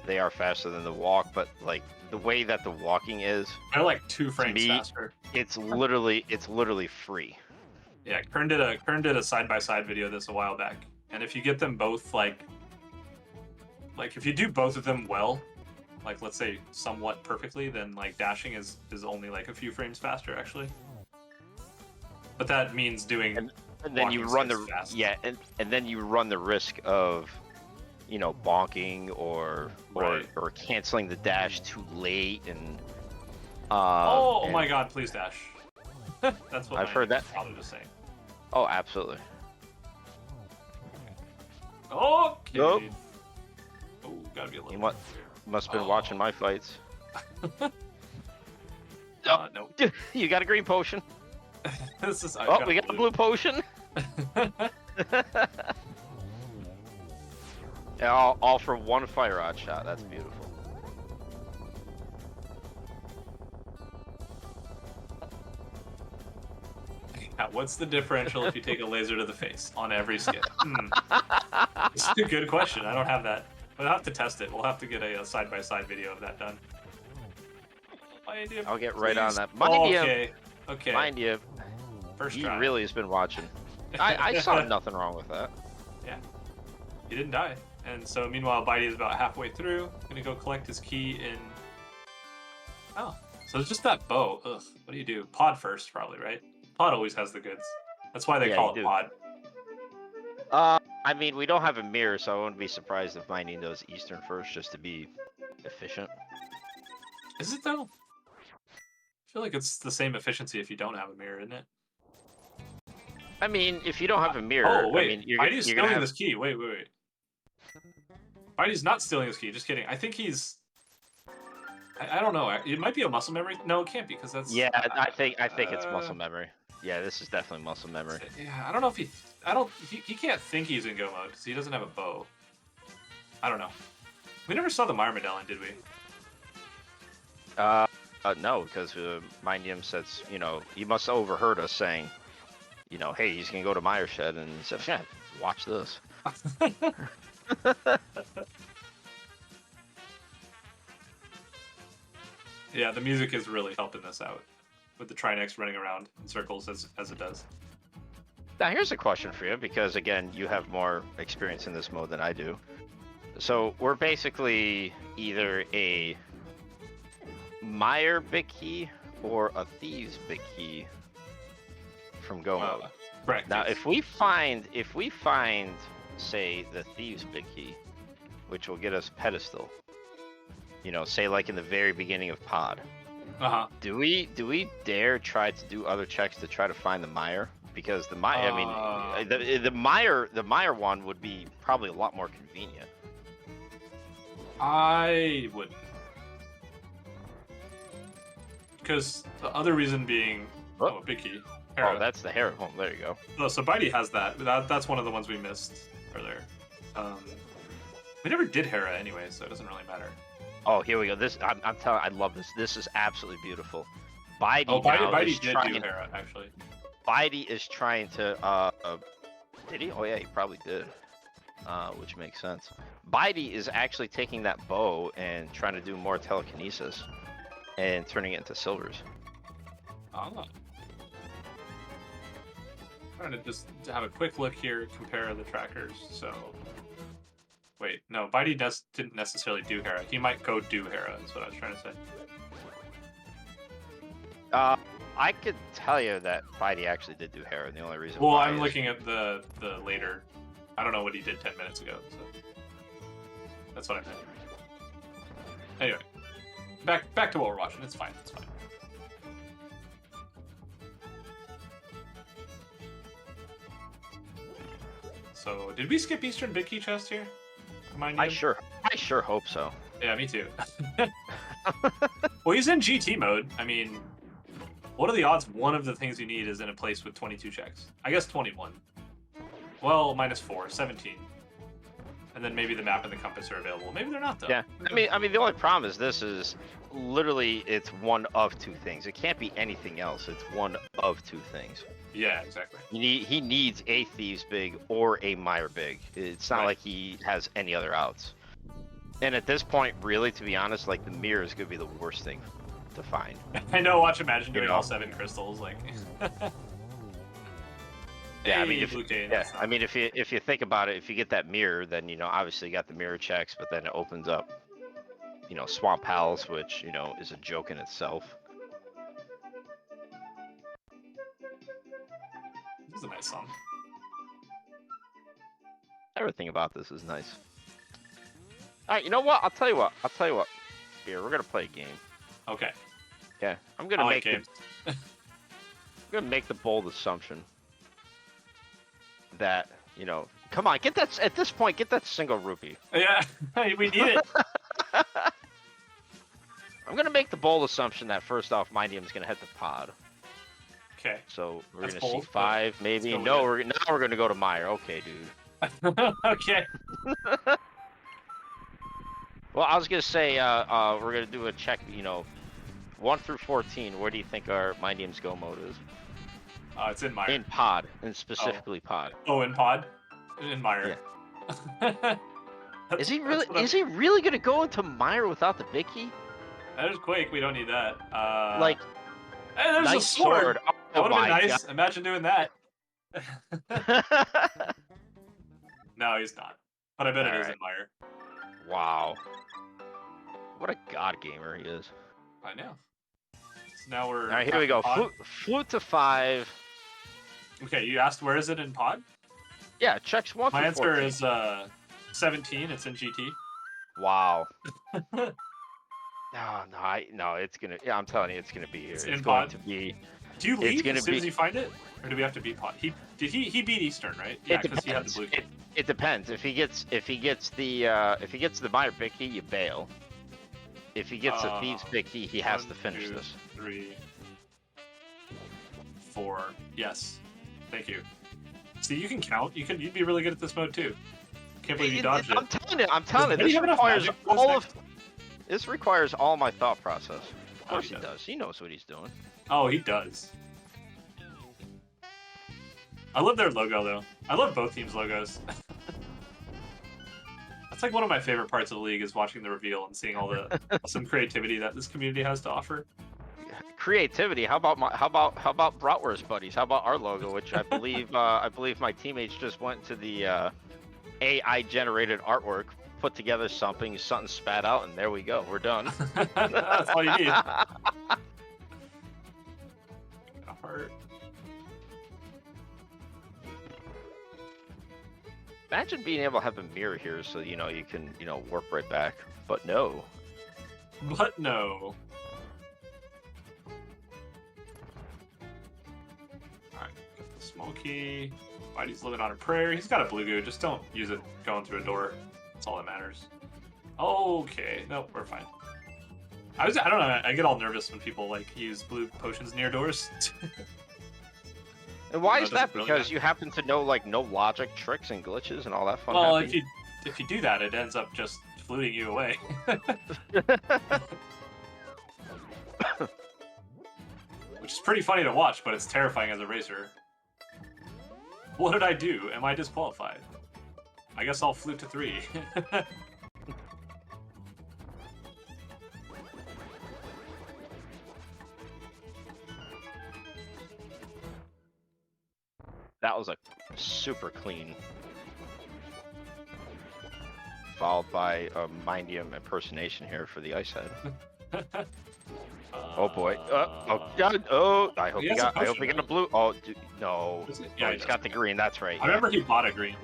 they are faster than the walk. But like the way that the walking is, they're like 2 frames faster. It's literally free. Yeah, Kern did a side-by-side video of this a while back, and if you get them both like if you do both of them well, like let's say somewhat perfectly, then like dashing is only like a few frames faster actually. But that means doing and then you run the fast. and then you run the risk of, you know, bonking or canceling the dash too late and. Oh my God! Please dash. That's what I've heard that. Probably just saying. Oh, absolutely. Okay. Nope. Oh, gotta be a little. You must have been watching my fights. No. You got a green potion. This is. Oh, we got a blue potion. Yeah, all for one fire rod shot. That's beautiful. Yeah, what's the differential if you take a laser to the face on every skin? It's a good question. I don't have that. We'll have to test it. We'll have to get a side-by-side video of that done. I'll get right on that. Okay. Mind you, First he try. really has been watching. I saw nothing wrong with that. Yeah. He didn't die. And so meanwhile, bydey is about halfway through. Gonna go collect his key in... Oh. So it's just that bow. Ugh. What do you do? Pod first, probably, right? Pod always has the goods. That's why they call it pod. I mean, we don't have a mirror, so I wouldn't be surprised if Miendiem does Eastern first just to be efficient. Is it though? I feel like it's the same efficiency if you don't have a mirror, isn't it? I mean, if you don't have a mirror, Oh wait, I mean, bydey's stealing this key. Wait. bydey's not stealing his key. Just kidding. I think he's. I don't know. It might be a muscle memory. No, it can't be because that's. Yeah, I think it's muscle memory. Yeah, this is definitely muscle memory. Yeah, I don't know if he. He can't think he's in go mode because he doesn't have a bow. I don't know. We never saw the Meyer medallion, did we? No, because Miendiem says, you know, he must have overheard us saying, you know, hey, he's gonna go to Meyer shed, and he said, yeah, watch this. Yeah, the music is really helping this out with the Trinex running around in circles as it does. Now, here's a question for you, because again, you have more experience in this mode than I do. So we're basically either a Meyer big key or a Thieves big key from Go mode. Correct. Now, if we find, say, the Thieves big key, which will get us pedestal, you know, say like in the very beginning of pod. Do we dare try to do other checks to try to find the Meyer? Because the Meyer, I mean, the Meyer one would be probably a lot more convenient. I wouldn't. Because the other reason being, big key. Hera. Oh, that's the Hera one. There you go. Oh, so bydey has that. That's one of the ones we missed earlier. We never did Hera anyway, so it doesn't really matter. Oh, here we go. This I'm telling. I love this. This is absolutely beautiful. Bydey did do Hera actually. bydey is trying to. Did he? Oh yeah, he probably did. Which makes sense. Bydey is actually taking that bow and trying to do more telekinesis, and turning it into silvers. Oh. Trying to just have a quick look here, compare the trackers. So. Wait, no, bydey didn't necessarily do Hera. He might go do Hera, is what I was trying to say. I could tell you that bydey actually did do Hera, and the only reason Well, why I'm looking at the later... I don't know what he did 10 minutes ago, so... That's what I meant. Anyway. Back to what we're watching. It's fine, it's fine. So, did we skip Eastern Big Key Chest here? I sure hope so. Yeah, me too. Well, he's in GT mode. I mean, what are the odds one of the things you need is in a place with 22 checks? I guess 21. Well, -4, 17. And then maybe the map and the compass are available. Maybe they're not, though. Yeah, I mean, the only problem is this is literally it's one of two things. It can't be anything else. It's one of two things. Yeah, exactly. He needs a Thieves big or a Meyer big. It's not like he has any other outs. And at this point, really, to be honest, like the mirror is gonna be the worst thing to find. I know. Imagine doing all 7 crystals, like. Yeah, I Hey, mean, blue cane, yeah, that's not- I mean, if you think about it, if you get that mirror, then obviously you got the mirror checks, but then it opens up, Swamp Palace, which is a joke in itself. This is a nice song. Everything about this is nice. All right, you know what? I'll tell you what. Here, we're gonna play a game. Okay. Yeah, I'm I gonna like make games. I'm gonna make the bold assumption that come on, get that at this point. Get that single rupee. Yeah, we need it. I'm gonna make the bold assumption that first off, Miendiem's gonna head to pod. Okay. So we're That's gonna see bold, 5, maybe. go with No, it. now we're gonna go to Meyer. Okay, dude. Okay. Well, I was gonna say we're gonna do a check. 1 through 14. Where do you think our Miendiem's go mode is? It's in Meyer. In pod, and specifically pod. Oh, in pod? In Meyer. Yeah. Is he really gonna go into Meyer without the big key? That is Quake. We don't need that. Like, hey, there's nice a sword. Oh, That would have my been nice. God. Imagine doing that. No, he's not. But I bet it is in Meyer. Wow. What a god gamer he is. I know. So now we're. All right, here we go. Flute to 5. Okay, you asked where is it in pod? Yeah, checks 1 My through answer 14. is 17. It's in GT. Wow. No, it's gonna. Yeah, I'm telling you, it's gonna be here. It's It's in going pod? to be. Do you leave gonna as soon be- as you find it, or do we have to beat pod? He beat Eastern, right? Yeah, It because he had the depends. blue key. It depends. If he gets the Meyer big key, you bail. If he gets the Thieves big key, he has 1, to finish 2, this. 3, 4. Yes. Thank you. See, you can count. You'd be really good at this mode too. Can't believe you dodged it. I'm telling you, Does he have enough magic for this next? This requires all my thought process. Of course he he does. He knows what he's doing. Oh, he does. I love their logo though. I love both teams' logos. That's like one of my favorite parts of the league is watching the reveal and seeing all the awesome creativity that this community has to offer. Creativity. How about Bratwurst buddies? How about our logo, which I believe my teammates just went to the AI generated artwork, put together something spat out, and there we go. We're done. That's all you need. A heart. Imagine being able to have a mirror here, so you can warp right back. But no. But no. Alright, got the small key. Bydey's living on a prayer. He's got a blue goo. Just don't use it going through a door. That's all that matters. Okay. Nope, we're fine. I don't know. I get all nervous when people use blue potions near doors. And why No, is it that? doesn't really Because matter. you happen to know no logic tricks and glitches and all that fun. Well, happy? if you do that, it ends up just fluting you away. Which is pretty funny to watch, but it's terrifying as a racer. What did I do? Am I disqualified? I guess I'll flute to 3. That was a super clean. Followed by a Miendim impersonation here for the ice head. Oh boy! Oh god! Oh, I hope He he has a got. I hope potion, he got a right? blue. Oh no! Is it? Yeah, Yeah, he he's does. got the green. That's right. I remember he bought a green.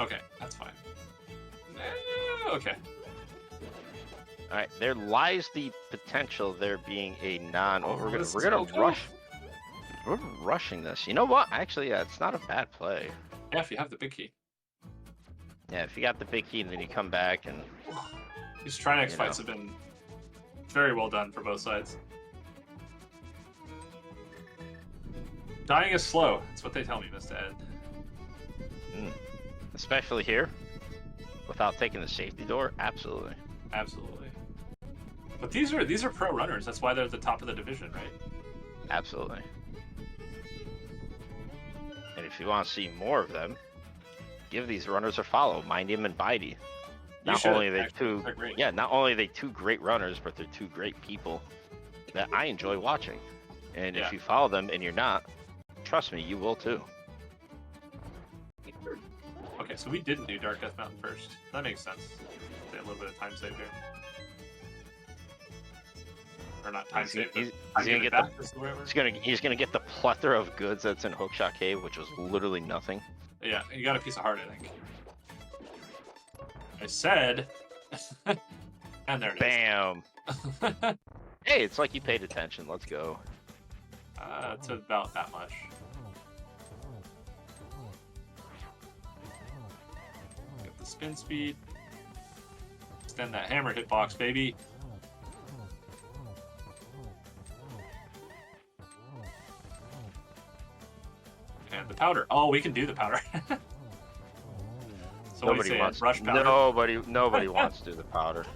Okay, that's fine. Okay. All right, there lies the potential there being a non. Oh, we're this is gonna okay. rush. We're rushing this. You know what? Actually, yeah, it's not a bad play. Yeah, if you have the big key. Yeah, if you got the big key and then you come back and These Trinex You fights know. have been very well done for both sides. Dying is slow. That's what they tell me, Mr. Ed. especially here, without taking the safety door, absolutely. Absolutely. But these are pro runners. That's why they're at the top of the division, right? Absolutely. And if you want to see more of them, give these runners a follow. Miendim and bydey. Not should, only are they actually. They're great. not only are they two great runners, but they're two great people. that I enjoy watching. And Yeah. if you follow them and you're not, trust me, you will too. Okay, so we didn't do Dark Death Mountain first. That makes sense. A little bit of time save here. Or not time save. He's gonna get back, he's gonna get the plethora of goods that's in Hookshot Cave, which was literally nothing. Yeah, you got a piece of heart, I think. I said, and there it is. Bam. Hey, it's like you paid attention. Let's go. It's about that much. Get the spin speed. Extend that hammer hitbox, baby. And the powder. Oh, we can do the powder. So Nobody what wants. rush powder? Nobody wants to do the powder.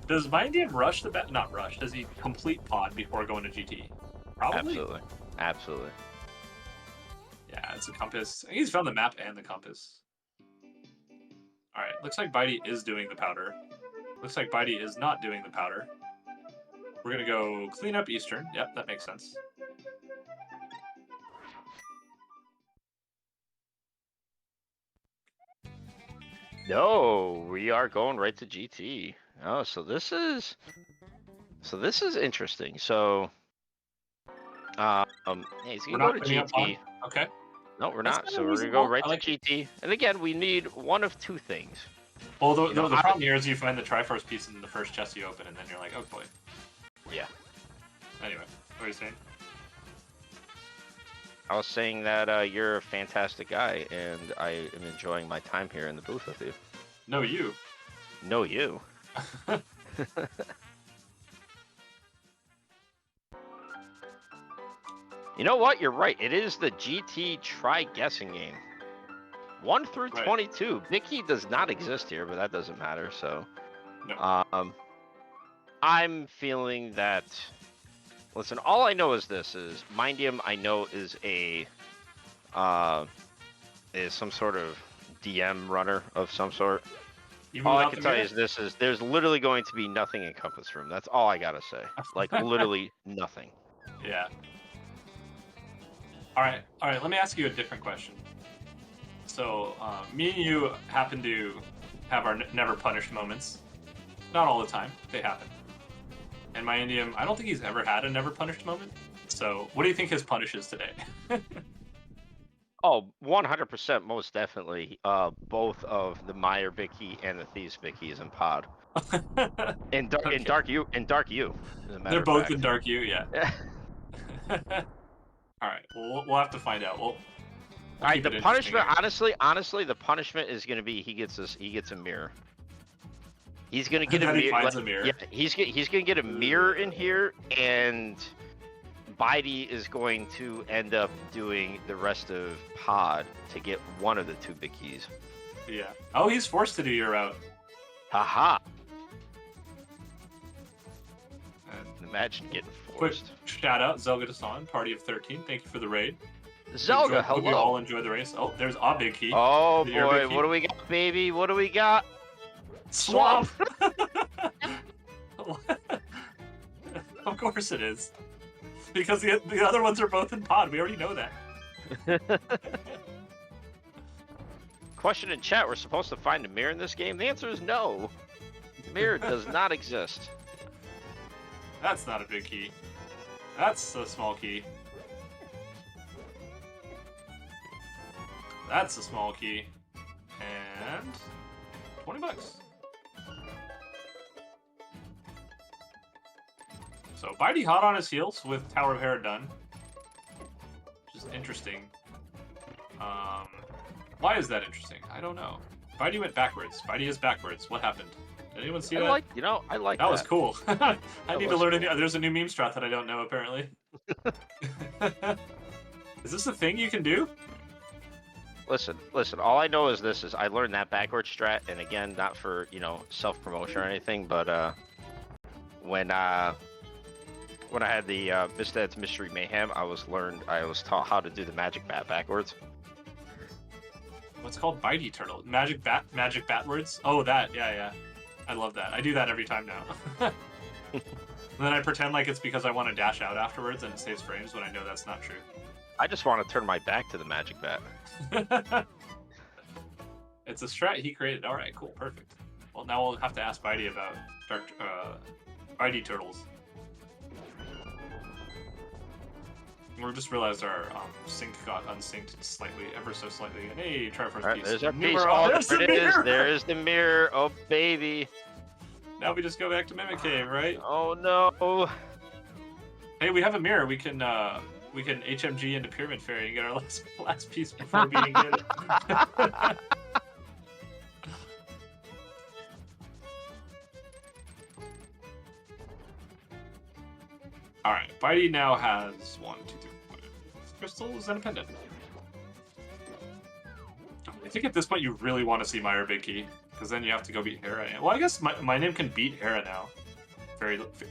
Does miendiem rush the not rush? Does he complete pod before going to GT? Probably. Absolutely. Absolutely. Yeah, it's a compass. He's found the map and the compass. All right, looks like bydey is doing the powder. Looks like bydey is not doing the powder. We're gonna go clean up Eastern. Yep, that makes sense. No, we are going right to GT. Oh, so this is interesting. So, hey, he's We're gonna not go to cleaning up pod? GT. Okay. No, we're That's not. kinda So we're gonna reasonable. go right I like to GT. And again, we need one of two things. Well, the know, problem here is you find the Triforce piece in the first chest you open, and then you're like, oh boy. Yeah. Anyway, what are you saying? I was saying that you're a fantastic guy, and I am enjoying my time here in the booth with you. No, you. No, you. You know what? You're right. It is the GT try guessing game. 1 through Right. 22. Big Key does not exist here, but that doesn't matter. So, No. I'm feeling that. Listen, all I know is this: is miendiem. I know is some sort of DM runner of some sort. Even All I without can the tell you mirror? is there's literally going to be nothing in Compass Room. That's all I gotta say. Like literally nothing. Yeah. All right. Let me ask you a different question. So, me and you happen to have our never punished moments. Not all the time. They happen. And miendiem, I don't think he's ever had a never punished moment. So, what do you think his punish is today? Oh, 100%, most definitely. Both of the Meyer Bicky and the Thieves Bicky is in pod. In Dark U. As a matter They're of both fact. in Dark U, yeah. All right. Well, we'll have to find out. All right. The punishment, honestly, the punishment is going to be he gets a mirror. He's going to get a mirror. He finds a mirror. Yeah, he's going to get a mirror in here, and bydey is going to end up doing the rest of pod to get one of the two big keys. Yeah. Oh, he's forced to do your route. Haha. And imagine getting quick forced. shout out, Zelga Dasan, party of 13. Thank you for the raid. Zelga, Hope you hello. all enjoy the race. Oh, there's a big key. Oh Your boy, big key. what do we got, baby? What do we got? Swamp! Of course it is. Because the other ones are both in pod. We already know that. Question in chat, we're supposed to find a mirror in this game? The answer is no. The mirror does not exist. That's not a big key. That's a small key. That's a small key. And 20 bucks. So bydey hot on his heels with Tower of Hera done. Which is interesting. Why is that interesting? I don't know. bydey went backwards. bydey is backwards. What happened? Did anyone see that? I like that. That was cool. I need to learn cool. There's a new meme strat that I don't know, apparently. Is this a thing you can do? Listen. All I know is this: is I learned that backwards strat, and again, not for self-promotion or anything, but when I had the Misted's Mystery Mayhem, I was taught how to do the magic bat backwards. What's called bydey turtle? Magic bat words? Oh, that. Yeah. I love that. I do that every time now. And then I pretend like it's because I want to dash out afterwards and it saves frames when I know that's not true. I just want to turn my back to the magic bat. It's a strat he created. All right, cool, perfect. Well, now we'll have to ask bydey about bydey turtles. We just realized our sync got unsynced slightly, ever so slightly. And hey, try first piece. There's our piece. Mirror. Oh, There's there the it is. mirror. There's the mirror. Oh, baby. Now we just go back to Mimic Cave, right? Oh no. Hey, we have a mirror. We can HMG into Pyramid Fairy and get our last piece before beating it. Alright, bydey now has 1, 2, 3, 4 crystals and a pendant. I think at this point you really want to see Meyer Big Key, because then you have to go beat Hera. Well, I guess my name can beat Hera now,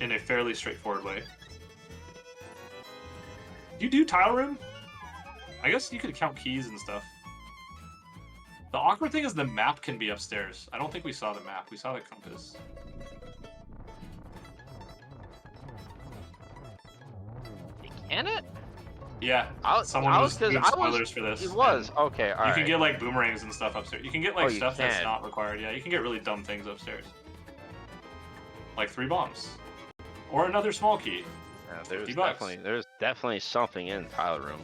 in a fairly straightforward way. Do you do Tile Room? I guess you could count keys and stuff. The awkward thing is the map can be upstairs. I don't think we saw the map. We saw the compass. Can it? Yeah. Someone was doing spoilers for this. It was. Okay, alright. You can get like boomerangs and stuff upstairs. You can get like stuff can. that's not required. Yeah, you can get really dumb things upstairs. Like 3 bombs. Or another small key. Yeah, there's definitely something in Tile Room.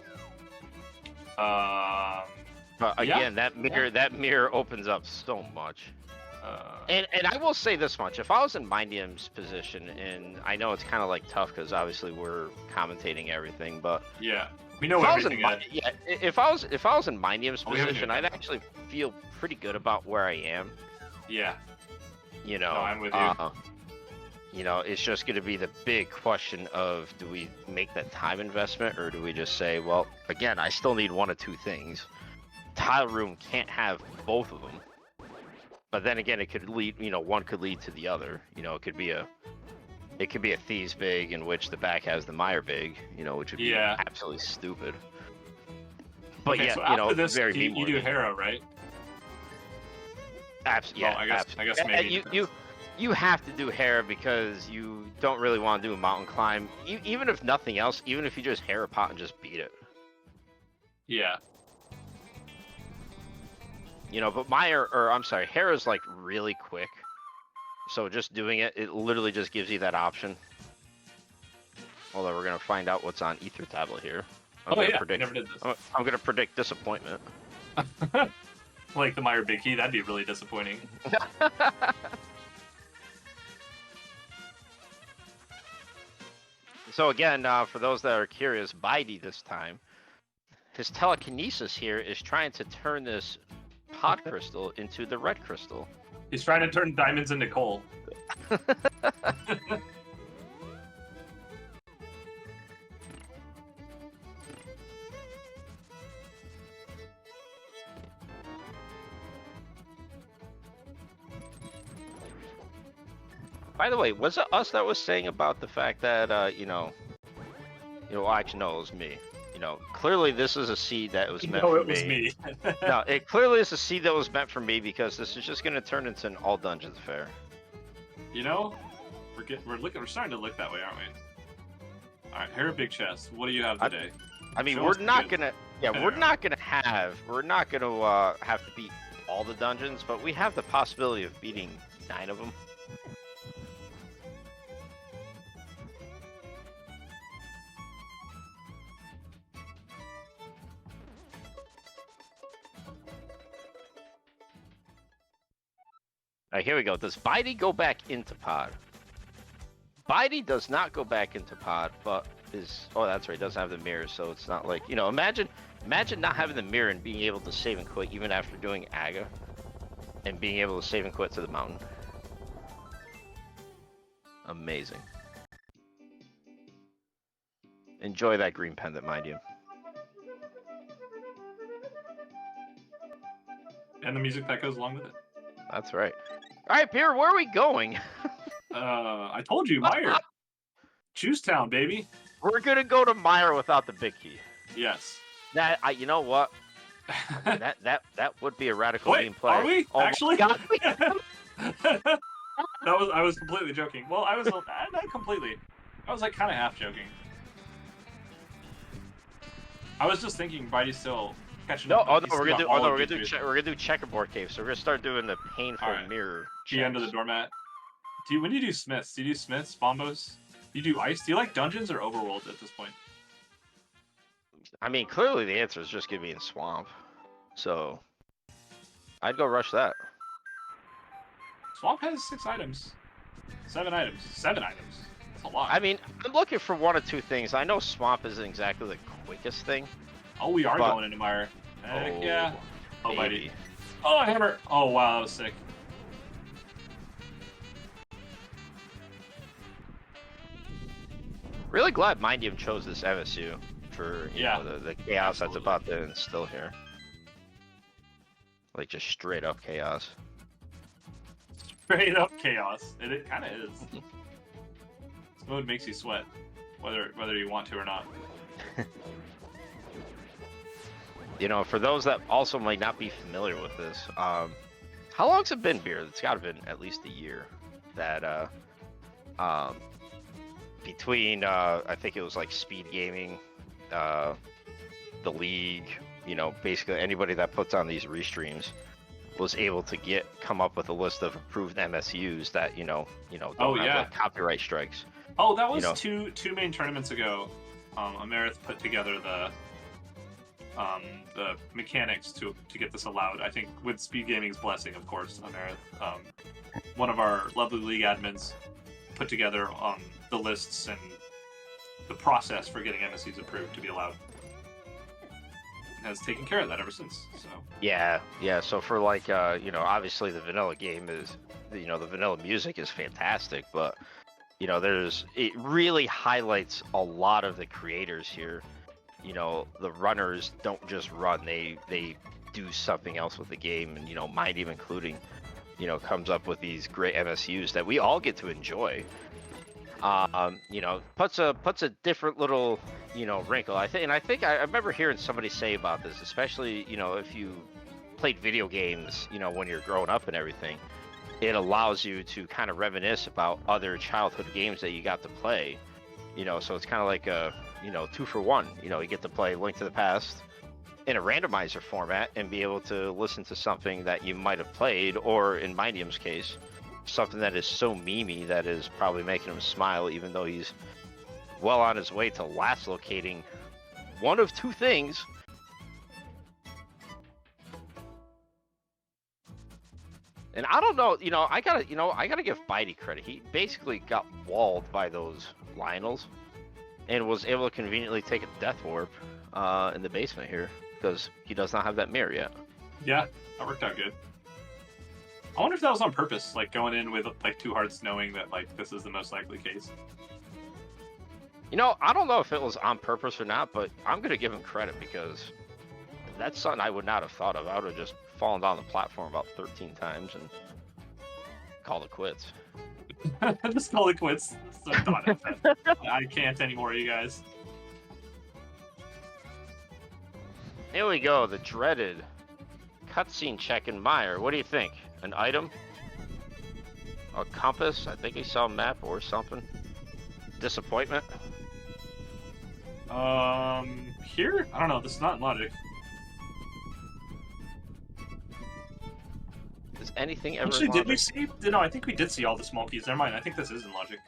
But again, yeah. that mirror opens up so much. And I will say this much: if I was in Miendiem's position, and I know it's kind of like tough because obviously we're commentating everything, but yeah, we know everything. If I was in Miendiem's position, I'd actually feel pretty good about where I am. Yeah. You know, no, I'm with you. You know, it's just going to be the big question of, do we make that time investment, or do we just say, well, again, I still need one of two things. Tile Room can't have both of them. But then again, it could lead, you know, one could lead to the other. You know, it could be a Thieves Big in which the back has the Meyer Big, you know, which would be absolutely stupid. But okay, yeah, so you know, this, very you do Hera, right? Yeah, I guess maybe. You have to do Hera because you don't really want to do a mountain climb. Even if nothing else, even if you just Hera pot and just beat it. Yeah. You know, but Hera's like really quick. So just doing it, it literally just gives you that option. Although we're gonna find out what's on Ether Tablet here. I never did this. I'm gonna predict disappointment. Like the Meyer Big Key, that'd be really disappointing. So again, for those that are curious, bydey this time, his telekinesis here is trying to turn this pod crystal into the red crystal. He's trying to turn diamonds into coal. By the way, was it us that was saying about the fact that, well, actually, no, it was me. You know, clearly this is a seed that was meant for me. No, it was me. No, it clearly is a seed that was meant for me because this is just going to turn into an all dungeons fair. You know, we're starting to look that way, aren't we? All right, Hera Big Chest. What do you have today? I mean, we're not gonna have to beat all the dungeons, but we have the possibility of beating 9 of them. Alright, here we go. Does bydey go back into pod? Bydey does not go back into pod, but oh, that's right, it doesn't have the mirror, so it's not like, you know, imagine not having the mirror and being able to save and quit even after doing Aga, and being able to save and quit to the mountain. Amazing. Enjoy that green pendant, mind you. And the music that goes along with it. That's right. All right, Pierre, where are we going? I told you, Meyer. Juice Town, baby. We're gonna go to Meyer without the big key. Yes. You know what? that would be a radical Wait, meme play. Are we actually? I I was completely joking. Well, I was not completely. I was like kind of half joking. I was just thinking bydey's still catching up. Oh no, we're gonna do checkerboard cave. So we're gonna start doing the painful mirror. The end of the doormat. When do you do Smiths? Do you do Smiths, Bombos? Do you do Ice? Do you like dungeons or overworld at this point? I mean, clearly the answer is just gonna be in swamp. So I'd go rush that. Swamp has 6 items. 7 items. 7 items. That's a lot. I mean, I'm looking for one or two things. I know swamp isn't exactly the quickest thing. Oh, we are going into Mire. Heck yeah. Oh, bydey. Oh, hammer. Oh, wow, that was sick. Really glad miendiem chose this MSU for you know, the chaos that's about to instill here. Like just straight up chaos. Straight up chaos. It kind of is. This mode makes you sweat, whether you want to or not. You know, for those that also might not be familiar with this, how long's it been, Beer? It's got to been at least a year that between I think it was like Speed Gaming, the league, you know, basically anybody that puts on these restreams was able to come up with a list of approved MSUs that you know don't have like copyright strikes. Oh, that was two main tournaments ago. Amerith put together the mechanics to get this allowed. I think with Speed Gaming's blessing, of course, Amerith, one of our lovely league admins, put together the lists and the process for getting MSUs approved to be allowed. Has taken care of that ever since. So yeah. So for like you know, obviously the vanilla game is, you know, the vanilla music is fantastic, but you know, it really highlights a lot of the creators here. You know, the runners don't just run; they do something else with the game, and you know, miendiem including, you know, comes up with these great MSUs that we all get to enjoy. You know, puts a different little, you know, wrinkle. I think I remember hearing somebody say about this, especially, you know, if you played video games, you know, when you're growing up and everything, it allows you to kind of reminisce about other childhood games that you got to play. You know, so it's kind of like a, you know, 2 for 1. You know, you get to play Link to the Past in a randomizer format and be able to listen to something that you might have played, or in miendiem's case, something that is so memey that is probably making him smile, even though he's well on his way to last locating one of 2 things. And I don't know, you know, I gotta give bydey credit. He basically got walled by those Lionels and was able to conveniently take a death warp in the basement here because he does not have that mirror yet. Yeah, that worked out good. I wonder if that was on purpose, like going in with like 2 hearts, knowing that like this is the most likely case. You know, I don't know if it was on purpose or not, but I'm gonna give him credit because that's something I would not have thought of. I would have just fallen down the platform about 13 times and called it quits. Just call it quits. So I can't anymore, you guys. Here we go, the dreaded cutscene check in Mire. What do you think? An item? A compass? I think he saw a map or something. Disappointment? Here? I don't know. This is not in logic. Is anything ever Actually, in did we logic? see? No, I think we did see all the small keys. Never mind. I think this is in logic.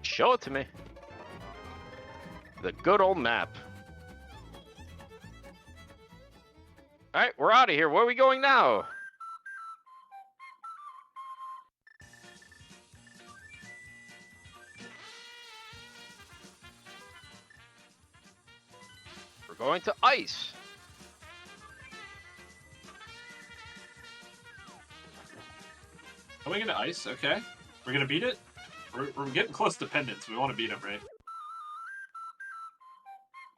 Show it to me. The good old map. Alright, we're out of here. Where are we going now? We're going to ice. Going into ice? Okay. We're gonna beat it? We're getting close to pendants. We want to beat them, right?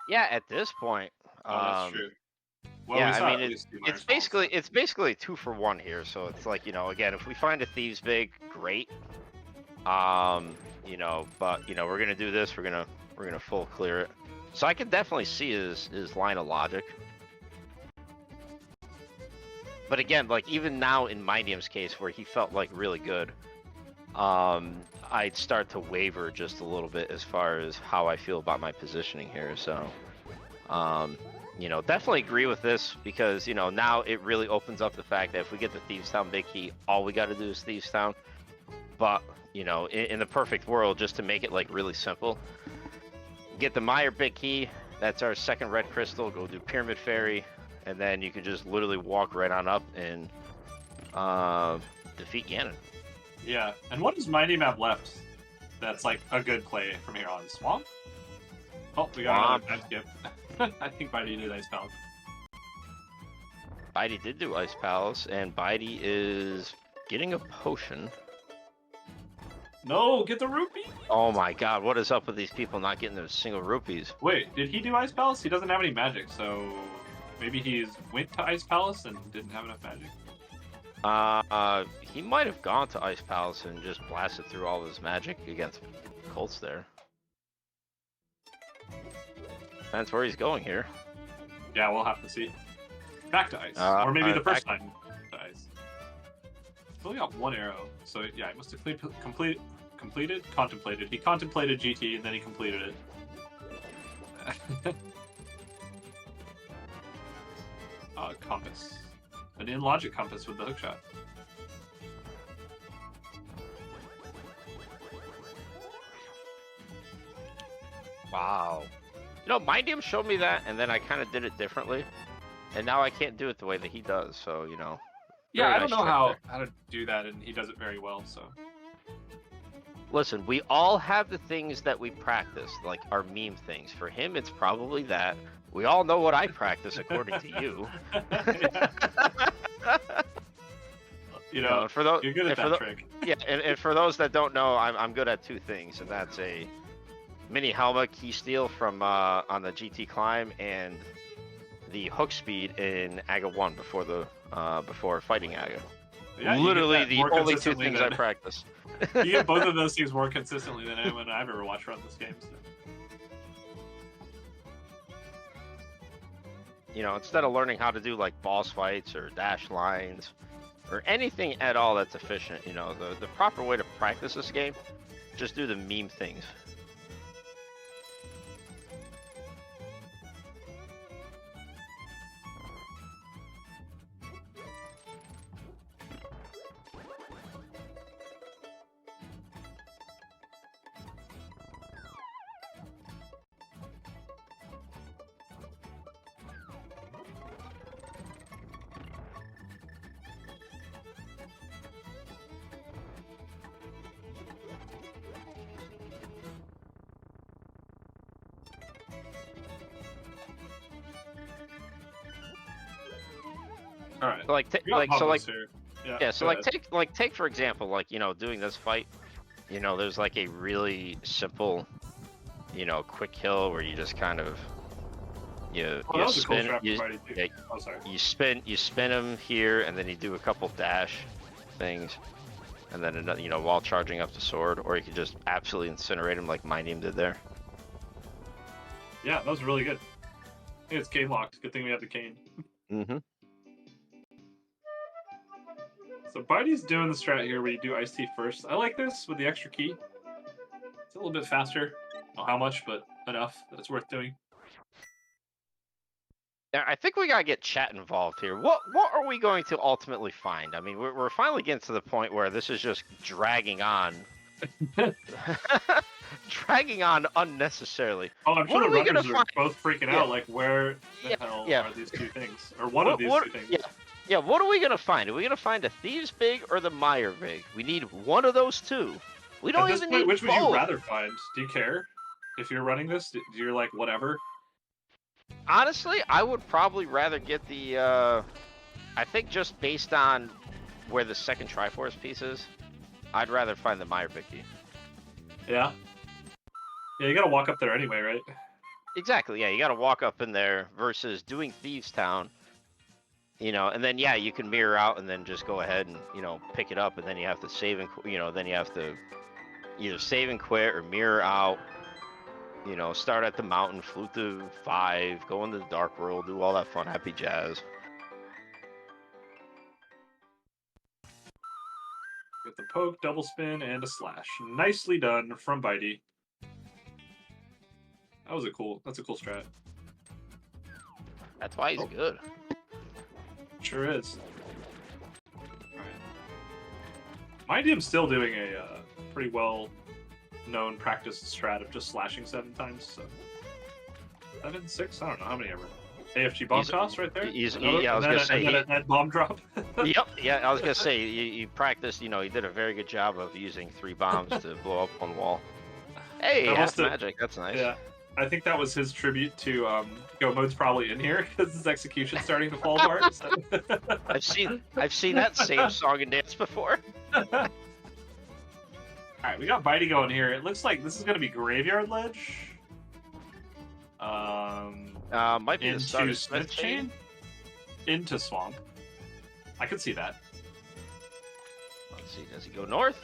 Yeah, at this point. Oh, that's true. Well, yeah, I mean, it's basically 2 for 1 here. So it's like, you know, again, if we find a Thieves Big, great. You know, but you know, we're gonna do this. We're gonna full clear it. So I can definitely see his line of logic. But again, like even now in Miendiem's case, where he felt like really good, I'd start to waver just a little bit as far as how I feel about my positioning here. So, definitely agree with this because now it really opens up the fact that if we get the Thieves Town big key, all we got to do is Thieves Town. But in the perfect world, just to make it like really simple, get the Meyer big key. That's our second red crystal. Go do Pyramid Fairy, and then you can just literally walk right on up and defeat Ganon. Yeah, and what does Mighty Map left? That's like a good play from here on. Swamp? Oh, we got another time skip. I think Bydey did Ice Palace. Bydey did do Ice Palace, and Bydey is getting a potion. No, get the rupee! Oh my god, what is up with these people not getting those single rupees? Wait, did he do Ice Palace? He doesn't have any magic, so maybe he's went to Ice Palace and didn't have enough magic. He might have gone to Ice Palace and just blasted through all his magic against Colts there. That's where he's going here. Yeah, we'll have to see. Back to Ice. Or maybe the first time to Ice. He's only got one arrow, so yeah, he must have contemplated. He contemplated GT and then he completed it. Compass. An in-logic compass with the hookshot. Wow. Miendim showed me that, and then I kind of did it differently. And now I can't do it the way that he does, so, Yeah, I don't know how there. to do that, and he does it very well, so. Listen, we all have the things that we practice, like our meme things. For him, it's probably that. We all know what I practice, according to you. For those, you're good at that trick. Yeah, and for those that don't know, I'm good at two things, and that's a mini Helma key steal from on the GT climb and the hook speed in Aga 1 before fighting Aga. Yeah, literally the only two things I practice. You get both of those things more consistently than anyone I've ever watched run this game. So. Instead of learning how to do like boss fights or dash lines or anything at all that's efficient, the proper way to practice this game, just do the meme things. All right. Take for example, doing this fight. There's like a you quick kill where you just kind of you spin him here, and then you do a couple dash things, and then while charging up the sword, or you could just absolutely incinerate him like Miendiem did there. Yeah, that was really good. I think it's game locked. Good thing we have the cane. Mm-hmm. So Bydey's doing the strat here where you do Ice Tea first. I like this with the extra key. It's a little bit faster. I don't know how much, but enough that it's worth doing. I think we gotta get chat involved here. What are we going to ultimately find? I mean, we're finally getting to the point where this is just dragging on. Dragging on unnecessarily. Oh, I'm sure the runners are both freaking out. Like, where the hell are these two things? Or one of these two things? Yeah, what are we going to find? Are we going to find a Thieves Big or the Meyer Big? We need one of those two. We don't even need which would you rather find? Do you care? If you're running this, you're like, whatever? Honestly, I would probably rather get the, I think just based on where the second Triforce piece is, I'd rather find the Meyer Big key. Yeah? Yeah, you gotta walk up there anyway, right? Exactly, yeah, you gotta walk up in there versus doing Thieves Town. And then you can mirror out and then just go ahead and pick it up, and then you have to save and then you have to either save and quit or mirror out. Start at the mountain, flute to 5, go into the dark world, do all that fun happy jazz. Get the poke, double spin, and a slash. Nicely done from bydey. That's a cool strat. That's why he's good. Sure is. Alright. Miendiem's still doing a pretty well known practice strat of just slashing 7 times. So 7, 6, I don't know how many ever. AFG bomb toss right there. Yeah, I was gonna say that bomb drop. Yep. Yeah, I was gonna say you practiced. You know, he did a very good job of using 3 bombs to blow up one wall. Hey, that's magic. That's nice. Yeah, I think that was his tribute to Go Mode's probably in here because his execution's starting to fall apart. So. I've seen that same song and dance before. All right, we got bydey going here. It looks like this is gonna be Graveyard Ledge. Might be into Smith Chain, into Swamp. I could see that. Let's see. Does he go north?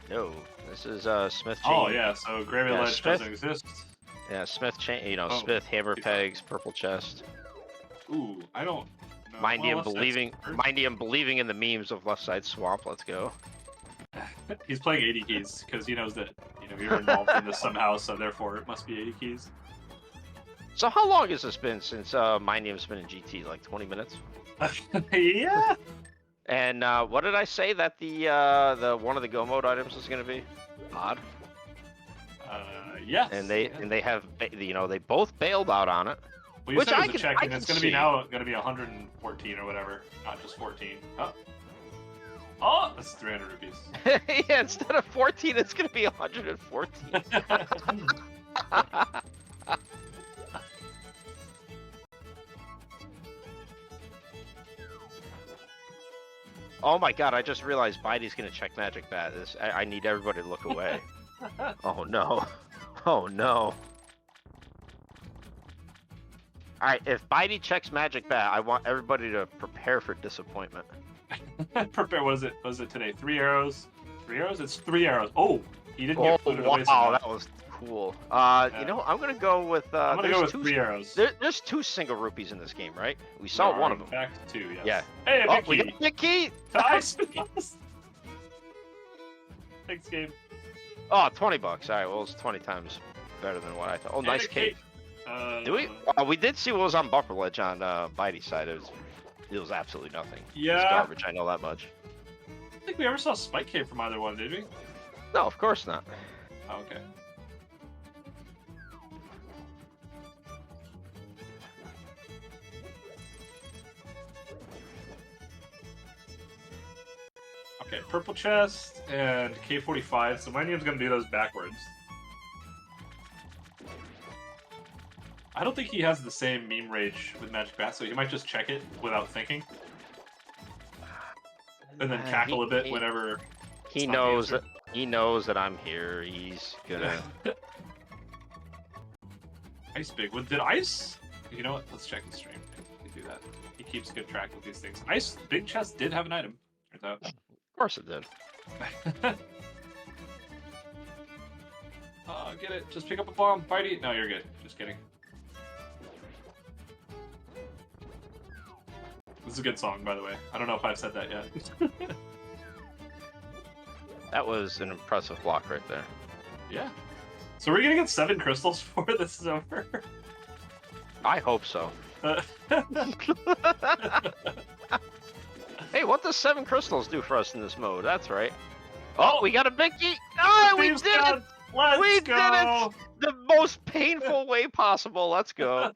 No. This is Smith Chain. Oh yeah. So Graveyard Ledge doesn't exist. Yeah, Smith Chain. You know, Smith Hammer Pegs, Purple Chest. Ooh, I don't. Miendim believing in the memes of Left Side Swamp. Let's go. He's playing 80 keys because he knows that you're involved in this somehow, so therefore it must be 80 keys. So how long has this been since Miendiem's been in GT? Like 20 minutes? Yeah. And what did I say that the one of the Go Mode items is going to be? Odd. Yes. And they have they both bailed out on it. Well, which I can check, and it's going to be now going to be 114 or whatever, not just 14. Oh, that's 300 rupees. Yeah, instead of 14, it's going to be 114. Oh my god, I just realized bydey's going to check Magic Bat. I need everybody to look away. Oh no. Oh no. Alright, if bydey checks Magic Bat, I want everybody to prepare for disappointment. Prepare, was it today? 3 arrows? 3 arrows? It's 3 arrows. Oh, he didn't get booted away. Wow, that was cool. Yeah. You know, I'm going to go with... I'm going to go with 3 arrows. There's 2 single rupees in this game, right? We saw one of them. In fact, 2, yes. Yeah. Hey, a big key. We got a big key! Nice! Thanks, game. Oh, 20 bucks. All right, well, it's 20 times better than what I thought. Oh, And nice cape. Do we? We did see what was on Bumper Ledge on bydey's side. It was absolutely nothing. Yeah. It's garbage, I know that much. I don't think we ever saw Spike Cape from either one, did we? No, of course not. Oh, okay. Okay, Purple Chest and K45, so Miendiem's gonna do those backwards. I don't think he has the same meme rage with Magic Bat, so he might just check it without thinking. And then cackle a bit whenever he knows that I'm here. He's gonna Ice Big. Did Ice? You know what? Let's check the stream. He do that. He keeps good track of these things. Ice Big Chest did have an item. Turns out. Of course it did. Get it. Just pick up a bomb. bydey. No, you're good. Just kidding. This is a good song, by the way. I don't know if I've said that yet. That was an impressive block right there. Yeah. So we're gonna get 7 crystals before this is over? I hope so. Hey, what does 7 crystals do for us in this mode? That's right. Oh, we got a big key! Oh, we did it! Let's go! Did it! The most painful way possible. Let's go.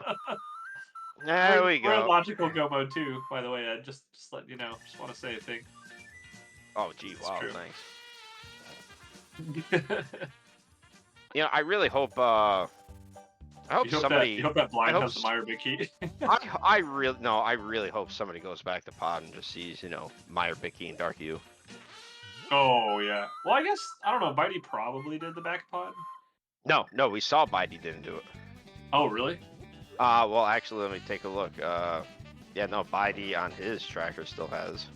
There we go. We're in logical go mode too, by the way, Ed. Just let you know. Just want to say a thing. Oh, gee, wow, true. Thanks. You know, I really hope. I hope somebody. You hope that blind has the Meyer big key. I really hope somebody goes back to pod and just sees, Meyer, Bicky, and Dark U. Oh yeah. Well, I guess I don't know. bydey probably did the back pod. No, we saw bydey didn't do it. Oh really? Well, actually, let me take a look. Yeah, no, bydey on his tracker still has.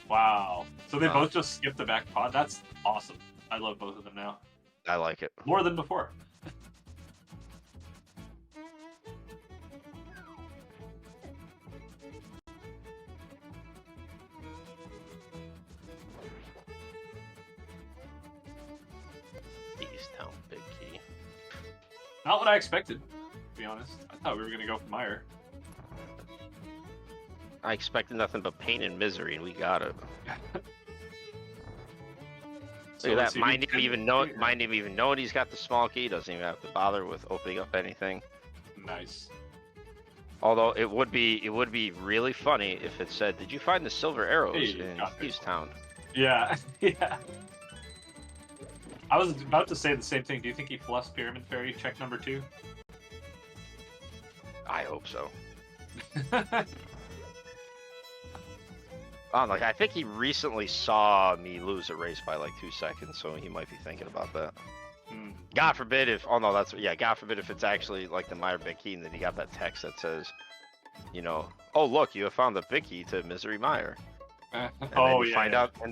Wow. So they both just skipped the back pod. That's awesome. I love both of them now. I like it more than before. Not what I expected, to be honest. I thought we were gonna go for Meyer. I expected nothing but pain and misery, and we got it. So Look at let's that. see, Mind him even knowing he's got the small key. Doesn't even have to bother with opening up anything. Nice. Although it would be really funny if it said, "Did you find the silver arrows Hey, in got it. Hughes Town?" Yeah, yeah. I was about to say the same thing. Do you think he fluffs Pyramid Fairy check number 2? I hope so. Like I think he recently saw me lose a race by like 2 seconds, so he might be thinking about that. God forbid if God forbid if it's actually like the Meyer big key, and then you got that text that says, you know, oh look, you have found the big key to Misery Meyer. And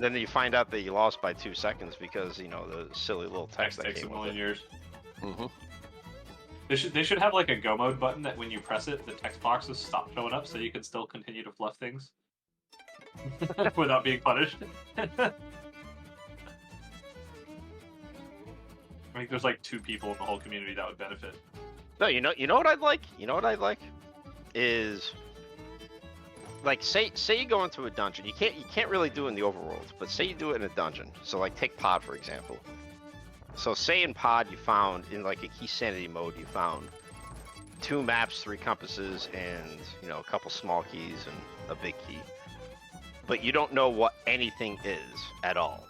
then you find out that you lost by 2 seconds because, you know, the silly little text that takes came a million years. Mm-hmm. They should have like a go mode button that when you press it, the text boxes stop showing up, so you can still continue to fluff things without being punished. I think there's like 2 people in the whole community that would benefit. No, you know what I'd like? You know what I'd like is, like, say you go into a dungeon. You can't really do it in the overworld, but say you do it in a dungeon. So like take Pod for example. So say in Pod you found in like a key sanity mode you found 2 maps, 3 compasses, and you know a couple small keys and a big key. But you don't know what anything is at all.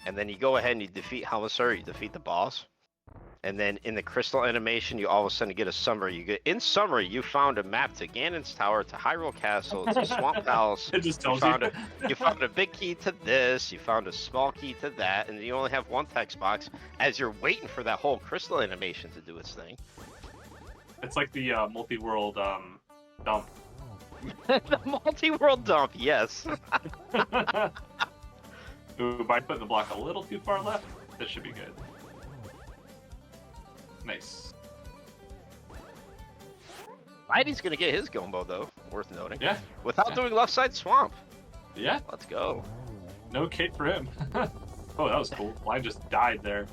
And then you go ahead and you defeat Helmasaur, you defeat the boss. And then in the crystal animation, you all of a sudden get a summary. In summary, you found a map to Ganon's Tower, to Hyrule Castle, to Swamp Palace. It just tells you found a big key to this, you found a small key to that, and you only have 1 text box as you're waiting for that whole crystal animation to do its thing. It's like the multi-world dump. The multi-world dump, yes. Ooh, by putting the block a little too far left, this should be good. Nice. Bydey's gonna get his Gombo though, worth noting. Yeah. Without doing left side swamp. Yeah. Let's go. No cape for him. Oh, that was cool. Blind just died there.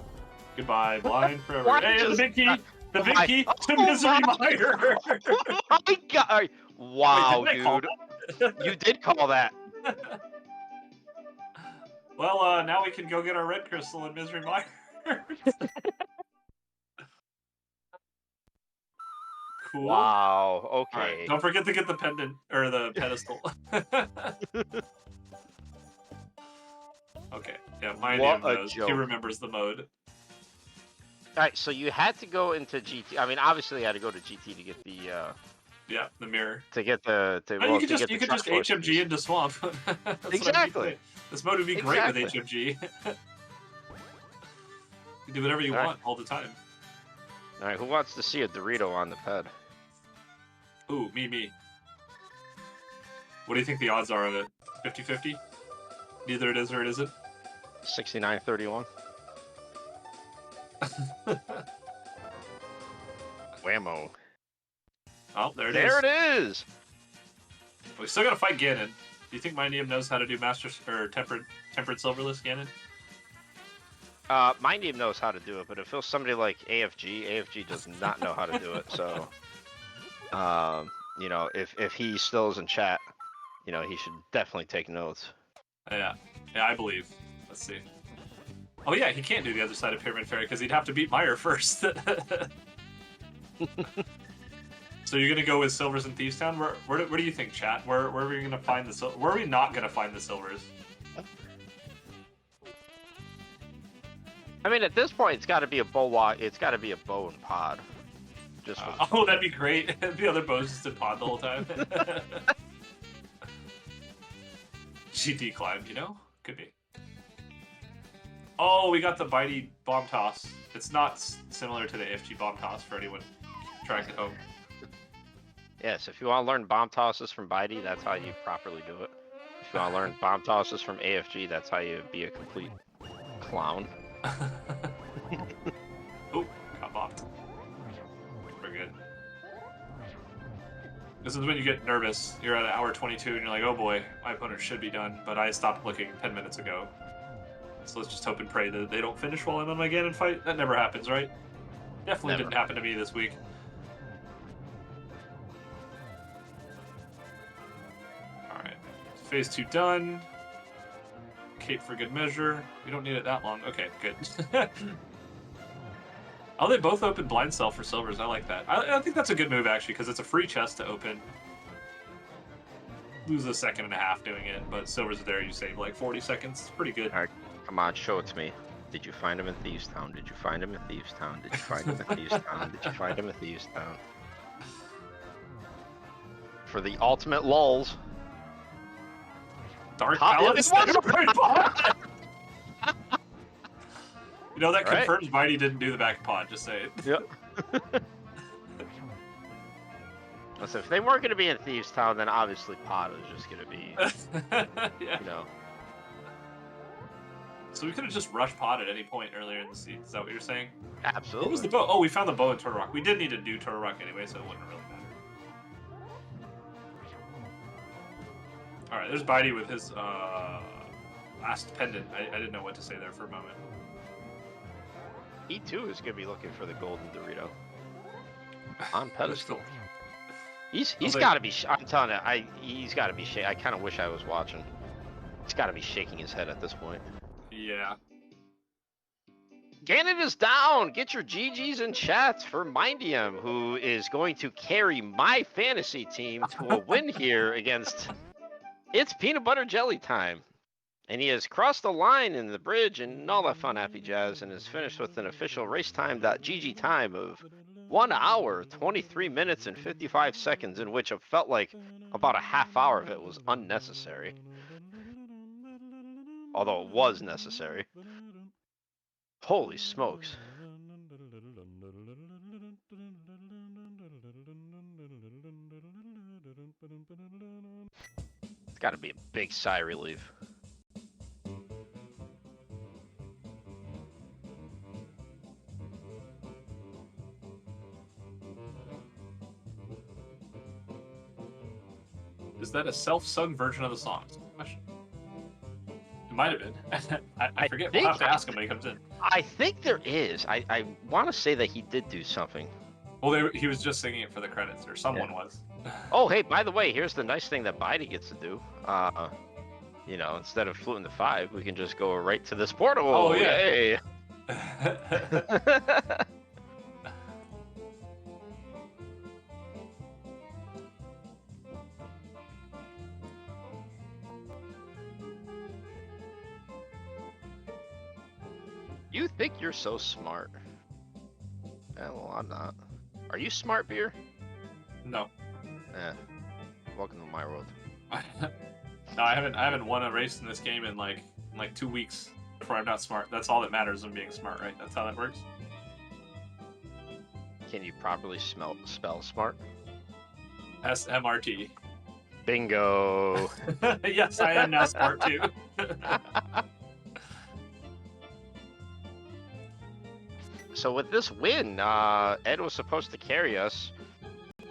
Goodbye, Blind forever. Hey, the big key! The big key to Misery Meyer! Oh my god! Wow, dude. You did call that. Well, now we can go get our red crystal in Misery Meyer. Cool. Wow, okay. Right, don't forget to get the pendant, or the pedestal. Okay, yeah, miendiem knows. He remembers the mode. Alright, so you had to go into GT. I mean, obviously you had to go to GT to get the, yeah, the mirror. To get the... you could just HMG into Swamp. Exactly. This mode would be great with HMG. You do whatever you want all the time. Alright, who wants to see a Dorito on the ped? Ooh, me. What do you think the odds are of it? 50-50? Neither it is or it isn't? 69-31. Whammo. Oh, there it is. There it is! We still gotta fight Ganon. Do you think miendiem knows how to do tempered silverless Ganon? Miendiem knows how to do it, but if it was somebody like AFG does not know how to do it, so... you know, if he still is in chat, you know, he should definitely take notes. Yeah, I believe. Let's see. Oh yeah, he can't do the other side of Pyramid Fairy because he'd have to beat Meyer first. So you're gonna go with Silvers in Thieves Town? Where do you think, chat? Where are we gonna find the Where are we not gonna find the silvers? I mean, at this point, it's got to be a bow. It's got to be a bow and pod. Just oh, that'd be great. The other bow's just in pod the whole time. GT climb, you know? Could be. Oh, we got the bydey bomb toss. It's not similar to the AFG bomb toss for anyone trying at home. Yes, if you want to learn bomb tosses from bydey, that's how you properly do it. If you want to learn bomb tosses from AFG, that's how you be a complete clown. Oh, got bopped. We're good. This is when you get nervous. You're at hour 22 and you're like, oh boy, my opponent should be done, but I stopped looking 10 minutes ago. So let's just hope and pray that they don't finish while I'm on my Ganon fight. That never happens, right? Definitely Never. didn't happen to me this week. Alright. Phase 2 done. Cape for good measure. We don't need it that long. Okay, good. Oh, they both open blind cell for silvers. I like that. I think that's a good move, actually, because it's a free chest to open. Lose a second and a half doing it, but silvers are there. You save like 40 seconds. It's pretty good. All right, come on, show it to me. Did you find him in Thieves Town? Did you find him in Thieves Town? Did you find him in Thieves Town? Did you find him in Thieves Town? For the ultimate lulls. Dark Palace. Palace. You know, that Right. confirms Bydey didn't do the back pod, just say it. Yep. So if they weren't going to be in Thieves Town, then obviously Pod was just going to be, Yeah. you know. So we could have just rushed pod at any point earlier in the season. Is that what you're saying? Absolutely. What was the bow? Oh, we found the bow in Turtle Rock. We did need to do Turtle Rock anyway, so it wouldn't really matter. Alright, there's Bydey with his last pendant. I didn't know what to say there for a moment. He too is going to be looking for the golden Dorito on pedestal. He's got to be. I'm telling you, he's got to be. I kind of wish I was watching. He's got to be shaking his head at this point. Yeah. Canada's down. Get your GGs in chat for miendiem, who is going to carry my fantasy team to a win here against. It's peanut butter jelly time. And he has crossed the line in the bridge and all that fun happy jazz and is finished with an official racetime.gg time of 1 hour, 23 minutes, and 55 seconds, in which it felt like about a half hour of it was unnecessary. Although it was necessary. Holy smokes. It's got to be a big sigh of relief. Is that a self-sung version of the song? It might have been. I forget. We'll have to ask him when he comes in. I think there is. I want to say that he did do something. Well, he was just singing it for the credits, or someone was. Oh, hey, by the way, here's the nice thing that Bydey gets to do. You know, instead of fluting the 5, we can just go right to this portal. Oh, yeah. Yay. You think you're so smart. Yeah, well, I'm not. Are you smart, Beer? No. Eh. Welcome to my world. No, I haven't won a race in this game in like 2 weeks before I'm not smart. That's all that matters in being smart, right? That's how that works. Can you properly spell smart? SMRT. Bingo. Yes, I am now smart too. So with this win, Ed was supposed to carry us.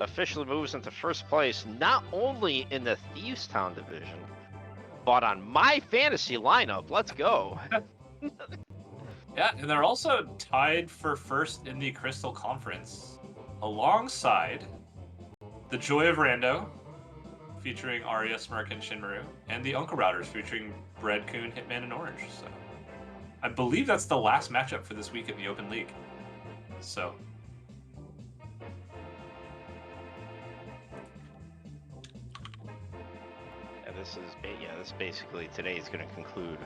Officially moves into first place, not only in the Thieves Town division, but on my fantasy lineup. Let's go. Yeah, and they're also tied for first in the Crystal Conference, alongside the Joy of Rando, featuring Arya, Smirk, and Shinmaru, and the Uncle Routers, featuring Bread, Coon, Hitman, and Orange. So, I believe that's the last matchup for this week in the Open League. So. This basically today is going to conclude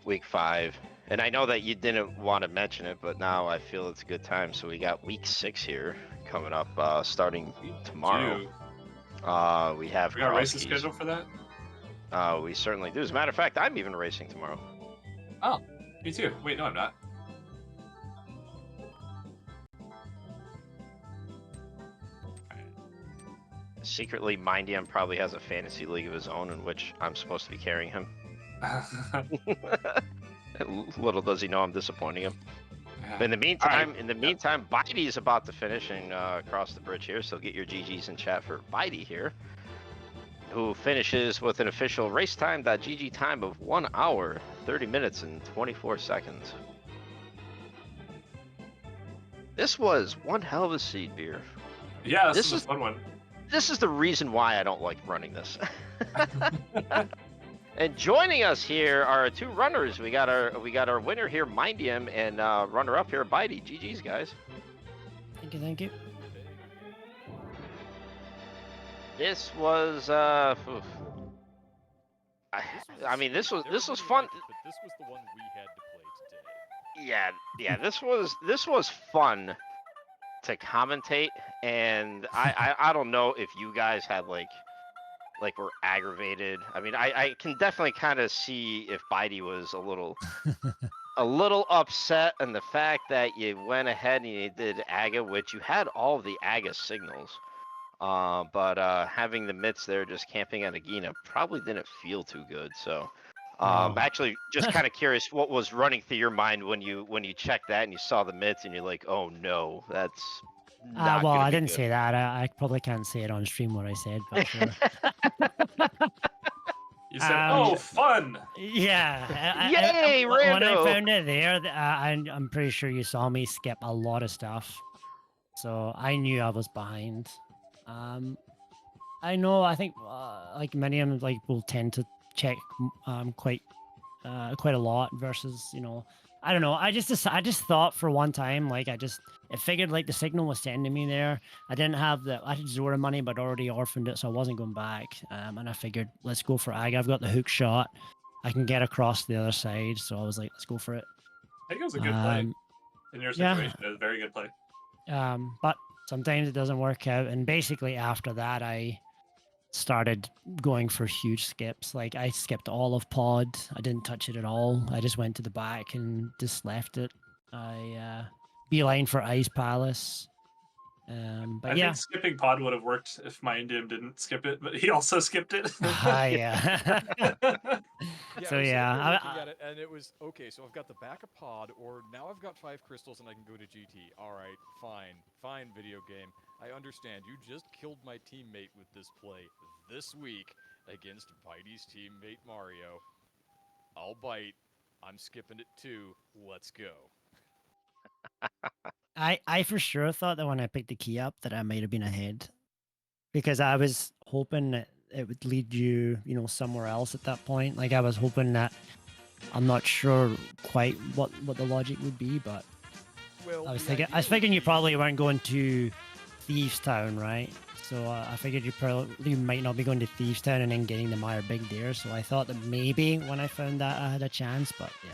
week 5. And I know that you didn't want to mention it, but now I feel it's a good time. So we got week 6 here coming up, starting tomorrow. We have. We got a racing schedule for that? We certainly do. As a matter of fact, I'm even racing tomorrow. Oh, me too. Wait, no, I'm not. Secretly, miendiem probably has a fantasy league of his own in which I'm supposed to be carrying him. Little does he know I'm disappointing him. But in the meantime, Bydey is about to finish and cross the bridge here. So get your GGs in chat for Bydey here, who finishes with an official racetime.gg time of 1 hour, 30 minutes, and 24 seconds. This was one hell of a seed beer. Yeah, this This is a is fun one. this is the reason why I don't like running this. And joining us here are two runners. We got our winner here, miendiem, and runner up here, bydey. GG's, guys. Thank you, thank you. This was oof. I mean, this was fun. But this was the one we had to play today. Yeah, this was fun to commentate, and I don't know if you guys had like were aggravated. I mean, I can definitely kind of see if bydey was a little upset, and the fact that you went ahead and you did aga, which you had all of the aga signals. But having the mitts there just camping at Agina probably didn't feel too good. So, No. actually, just kind of curious what was running through your mind when you checked that and you saw the mitts and you're like, oh no, that's not Well, gonna I be didn't good. say that. I probably can't say it on stream what I said, but sure. You said, "Oh, fun!" Yeah. Yay, when I rando! found it there, I'm pretty sure you saw me skip a lot of stuff, so I knew I was behind. I know. I think like many of them like will tend to check quite a lot versus I don't know. I just thought for one time like it figured like the signal was sending me there. I had Zora money but already orphaned it, so I wasn't going back. And I figured let's go for Aga. I've got the hook shot. I can get across the other side, so I was like, let's go for it. I think it was a good play. In your yeah. situation, it was a very good play. But sometimes it doesn't work out, and basically after that I started going for huge skips. Like I skipped all of pod. I didn't touch it at all. I just went to the back and just left it. I beeline for Ice Palace. But I yeah. think skipping pod would have worked if miendiem didn't skip it, but he also skipped it. Yeah. Yeah, So I was yeah, sitting there looking at it, and it was okay. So I've got the back of pod, or now I've got 5 crystals, and I can go to GT. All right, fine, video game. I understand. You just killed my teammate with this play this week against bydey's teammate Mario. I'll bite. I'm skipping it too. Let's go. I for sure thought that when I picked the key up that I might have been ahead, because I was hoping that it would lead you, somewhere else at that point. Like I was hoping that I'm not sure quite what the logic would be, but Well, I was thinking you probably weren't going to Thieves Town, right? So I figured you might not be going to Thieves Town and then getting the Meyer Big there. So I thought that maybe when I found that I had a chance, but yeah.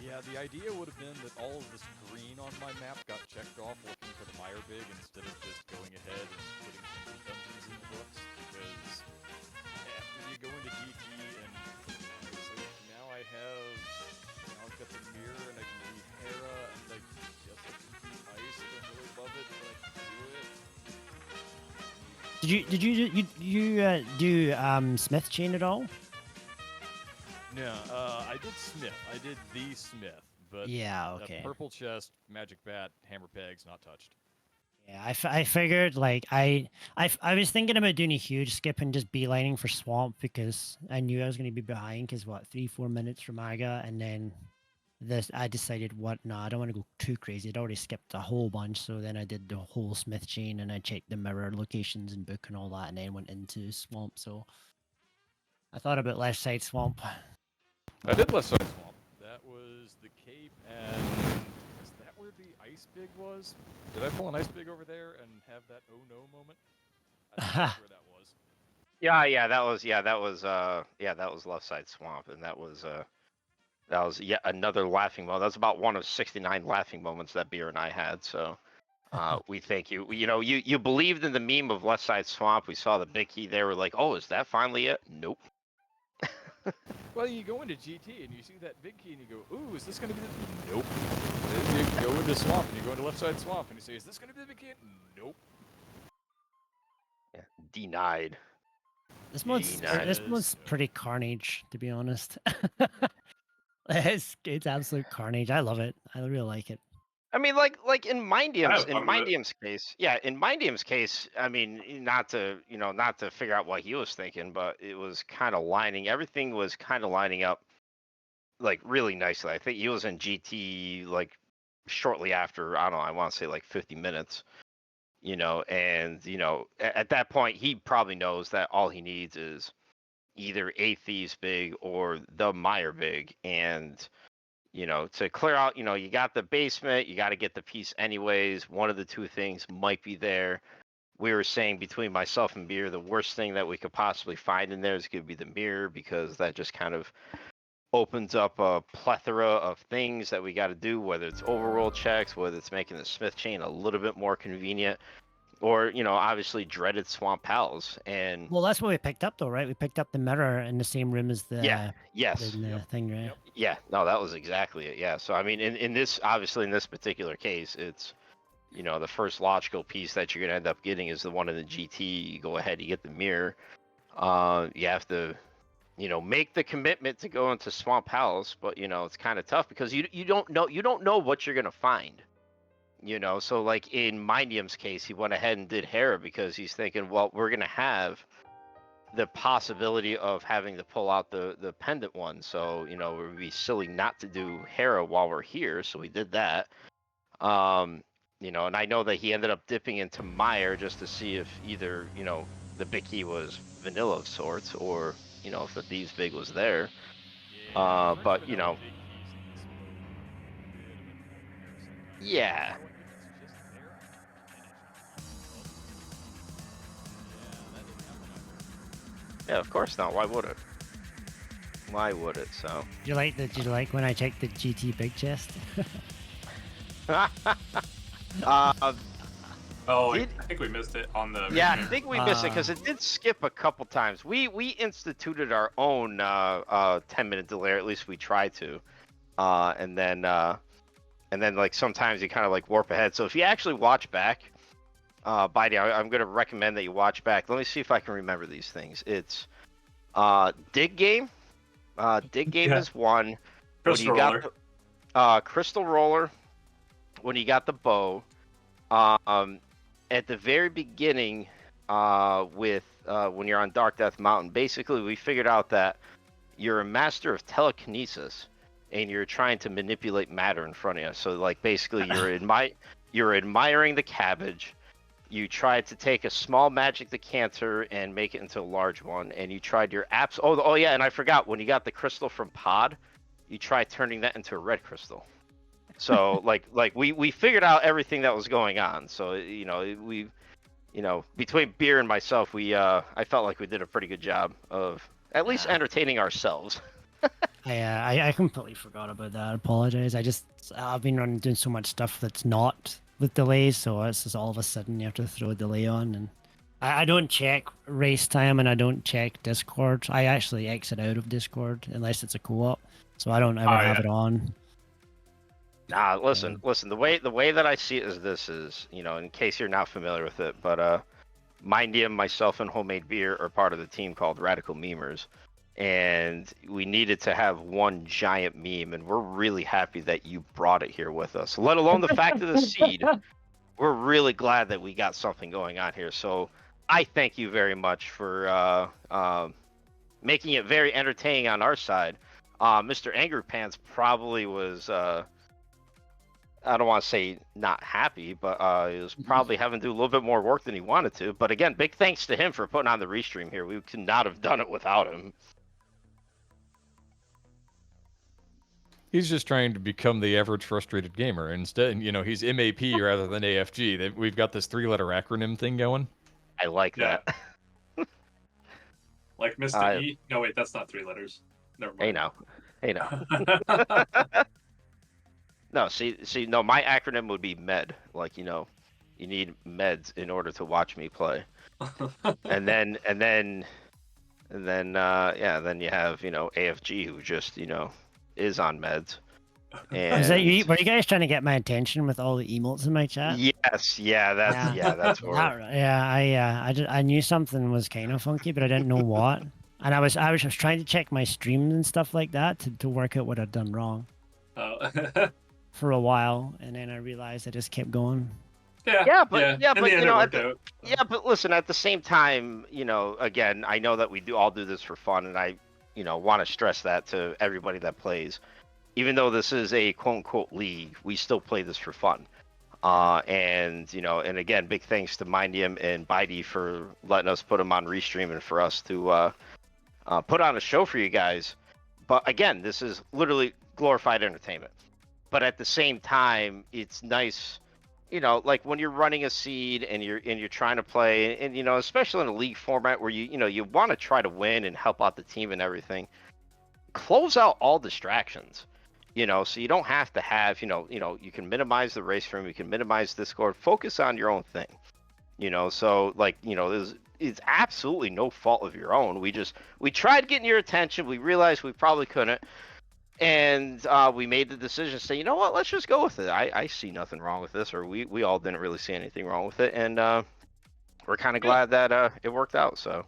Yeah, the idea would have been that all of this green on my map got checked off looking for the Meyer Big instead of just going ahead and putting some dungeons in the books, because when you go into GT and so now I've got the mirror and I can do Hera and I guess I can do ice. I don't really love it, but I can do it. Did you do Smith Chain at all? No, I did Smith. I did the Smith, but Yeah, okay. Purple chest, magic bat, hammer pegs, not touched. Yeah, I figured like I was thinking about doing a huge skip and just beelining for Swamp because I knew I was going to be behind because 3-4 minutes from Aga, and then I decided no, I don't want to go too crazy. I'd already skipped a whole bunch, so then I did the whole Smith chain and I checked the mirror locations and book and all that, and then went into Swamp. So I thought about left side Swamp. I did left side swamp. That was the cape, and is that where the ice big was? Did I pull an ice big over there and have that oh no moment? I think that's where that was. That was left side swamp, and that was yet another laughing moment. That's about one of 69 laughing moments that Beer and I had. So we thank you. You believed in the meme of left side swamp. We saw the big key there. We're like, oh, is that finally it? Nope. Well, you go into GT and you see that big key and you go, ooh, is this going to be the... Nope. Then you go into swamp and you go into left side swamp and you say, is this going to be the big key? Nope. Yeah, denied. This one's pretty carnage, to be honest. It's absolute carnage. I love it. I really like it. I mean, like in miendiem's case, yeah, in miendiem's case, I mean, not to figure out what he was thinking, but it was kind of everything was kind of lining up like really nicely. I think he was in GT like shortly after, I don't know, I want to say like 50 minutes, and at that point he probably knows that all he needs is either a Thieves Big or the Meyer Big, and to clear out, you got the basement, you got to get the piece anyways. One of the two things might be there. We were saying between myself and Beer, the worst thing that we could possibly find in there is going to be the mirror, because that just kind of opens up a plethora of things that we got to do, whether it's overroll checks, whether it's making the Smith chain a little bit more convenient, or obviously dreaded Swamp Pals. And Well, that's what we picked up, though, right? We picked up the mirror in the same room as yes, the thing, right? Yep. yeah, no, that was exactly it. Yeah, so I mean, in this, obviously in this particular case, it's the first logical piece that you're gonna end up getting is the one in the GT. You go ahead, you get the mirror. You have to make the commitment to go into Swamp House, but it's kind of tough because you don't know what you're gonna find. So like in Miendiem's case, he went ahead and did Hera because he's thinking, well, we're gonna have the possibility of having to pull out the pendant one, so it would be silly not to do Hera while we're here. So we did that. And I know that he ended up dipping into Meyer just to see if either the big key was vanilla of sorts, or if the Thieves Big was there. Yeah, But vanilla big keys in this mode are a bit of a nightmare sometimes. yeah, You know what, if it's just there, I can finish. Yeah, that didn't happen either. yeah, of course not. Why would it? Why would it? So. Did you like when I checked the GT big chest? Oh, Did- I think we missed it on the. Yeah, I mirror. think we missed it because it did skip a couple times. We instituted our own 10-minute delay, or at least we tried to, and then like sometimes you kind of like warp ahead. So if you actually watch back, bydey, I'm gonna recommend that you watch back. Let me see if I can remember these things. It's dig game. Dig game Yeah. is one. Crystal when you roller. got the crystal roller, when you got the bow. At the very beginning, with when you're on Dark Death Mountain, basically we figured out that you're a master of telekinesis, and you're trying to manipulate matter in front of you. So like basically you're admiring the cabbage. You tried to take a small magic decanter and make it into a large one, and you tried your apps. Oh yeah, and I forgot, when you got the crystal from Pod, you tried turning that into a red crystal. So like we figured out everything that was going on. So we between Beer and myself, I felt like we did a pretty good job of at least entertaining ourselves. I completely forgot about that. I apologize. I've been doing so much stuff that's not with delays, so it's just all of a sudden you have to throw a delay on, and I don't check race time and I don't check Discord. I actually exit out of Discord unless it's a co-op, so I don't ever have it on. Nah, listen. The way that I see it is this is, in case you're not familiar with it, but Miendiem, myself, and Homemade Beer are part of the team called Radical Memers, and we needed to have one giant meme, and we're really happy that you brought it here with us. Let alone the fact of the seed. We're really glad that we got something going on here. So I thank you very much for making it very entertaining on our side. Mr. Angry Pants probably was. I don't want to say not happy, but he was probably having to do a little bit more work than he wanted to. But again, big thanks to him for putting on the restream here. We could not have done it without him. He's just trying to become the average frustrated gamer. Instead, he's MAP rather than AFG. We've got this 3-letter acronym thing going. I like that. Like Mr. E? No, wait, that's not 3 letters. Never mind. Hey now. No, see, no, my acronym would be MED. Like, you need meds in order to watch me play. and then you have, AFG, who just, is on meds. And Is that you? Were you guys trying to get my attention with all the emotes in my chat? Yes, that's where. I knew something was kind of funky, but I didn't know what. And I was trying to check my streams and stuff like that to work out what I'd done wrong. Oh. For a while, and then I realized I just kept going. But listen, at the same time, again, I know that we all do this for fun, and I, want to stress that to everybody that plays. even though this is a quote unquote league, we still play this for fun. And you know, and again, big thanks to miendiem and bydey for letting us put them on Restream and for us to put on a show for you guys. But again, this is literally glorified entertainment. But at the same time, it's nice, you know, like when you're running a seed and you're trying to play, and you know, especially in a league format where you know you want to try to win and help out the team and everything. Close out all distractions, you know, so you don't have to have, you can minimize the race room, you can minimize Discord, focus on your own thing, you know. So like, you know, it's absolutely no fault of your own. We tried getting your attention, we realized we probably couldn't, and we made the decision to say, you know what, let's just go with it. I see nothing wrong with this, or we all didn't really see anything wrong with it, and we're kind of glad that it worked out. So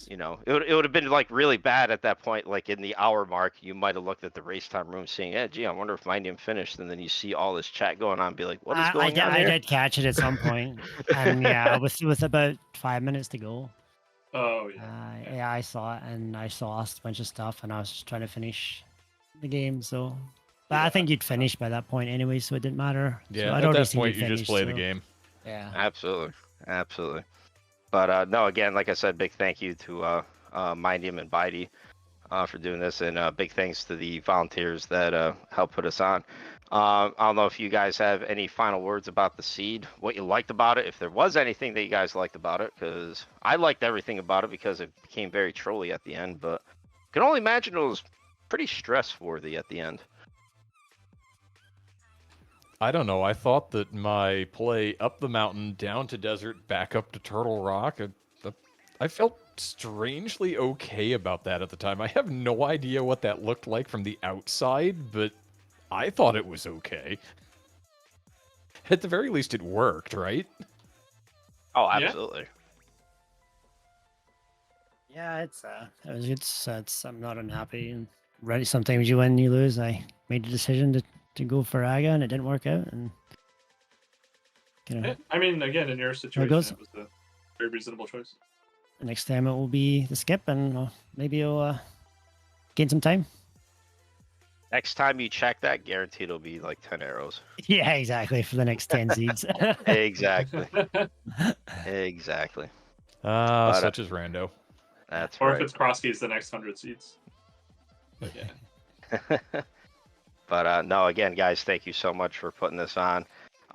you know, it would have been like really bad at that point, like in the hour mark, you might have looked at the race time room seeing, yeah, gee, I wonder if miendiem finished, and then you see all this chat going on and be like, what is going on I here? did catch it at some point, and yeah, with about 5 minutes to go. Oh yeah. Yeah, I saw it, and I saw a bunch of stuff, and I was just trying to finish the game. So, but I Yeah. think you'd finish by that point anyway, so it didn't matter. Yeah, so I'd at already that seen point, you'd you just finished, play the so- game. Yeah. Absolutely. But no, again, like I said, big thank you to miendiem and bydey for doing this, and big thanks to the volunteers that helped put us on. I don't know if you guys have any final words about the seed, what you liked about it, if there was anything that you guys liked about it, because I liked everything about it because it became very trolly at the end, but I can only imagine it was pretty stress-worthy at the end. I don't know. I thought that my play up the mountain, down to desert, back up to Turtle Rock, I felt strangely okay about that at the time. I have no idea what that looked like from the outside, but I thought it was okay. At the very least, it worked, right? Oh, Yeah. absolutely. Yeah, it's I'm not unhappy, and right. Sometimes you win, you lose. I made the decision to go for Aga, and it didn't work out, and you know, I mean, again, in your situation, goes. it was a very reasonable choice. next time it will be the skip, and maybe you'll gain some time. Next time you check that, guaranteed it'll be like 10 arrows. Yeah, exactly, for the next 10 seeds. Exactly. Exactly. Ah, But, such as rando. That's Or right. if it's Krosky's the next 100 seats. But yeah. But no, again, guys, thank you so much for putting this on.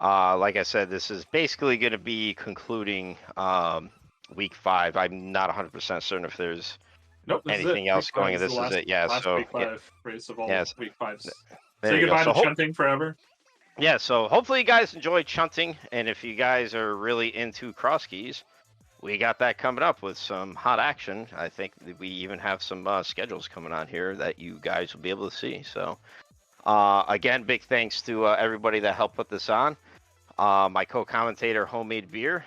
Like I said, this is basically going to be concluding week 5. I'm not 100% certain if there's Nope, this anything is it. else Week 5 going. is the This is last, it. Yeah. last So week 5 race of all yes. week 5s. There Say you go. goodbye So to Chunting forever. yeah. So hopefully you guys enjoyed Chunting, and if you guys are really into cross keys, we got that coming up with some hot action. I think that we even have some schedules coming on here that you guys will be able to see. So again, big thanks to everybody that helped put this on. My co-commentator, Homemade Beer.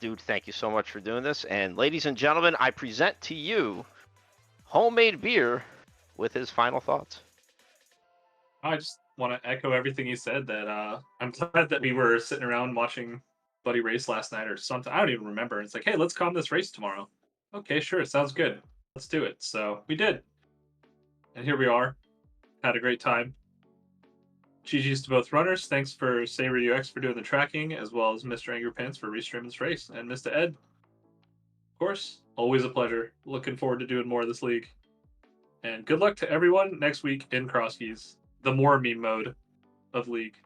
Dude, thank you so much for doing this. And ladies and gentlemen, I present to you Homemade Beer with his final thoughts. I just want to echo everything you said. That I'm glad that we were sitting around watching Buddy race last night or something. I don't even remember. It's like, hey, let's come this race tomorrow. Okay, sure, sounds good. Let's do it. So we did, and here we are. Had a great time. GG's to both runners. Thanks for Savory UX for doing the tracking, as well as Mr. Angry Pants for restreaming this race, and Mr. Ed. Of course, always a pleasure. Looking forward to doing more of this league. And good luck to everyone next week in Crosskeys, the more meme mode of League.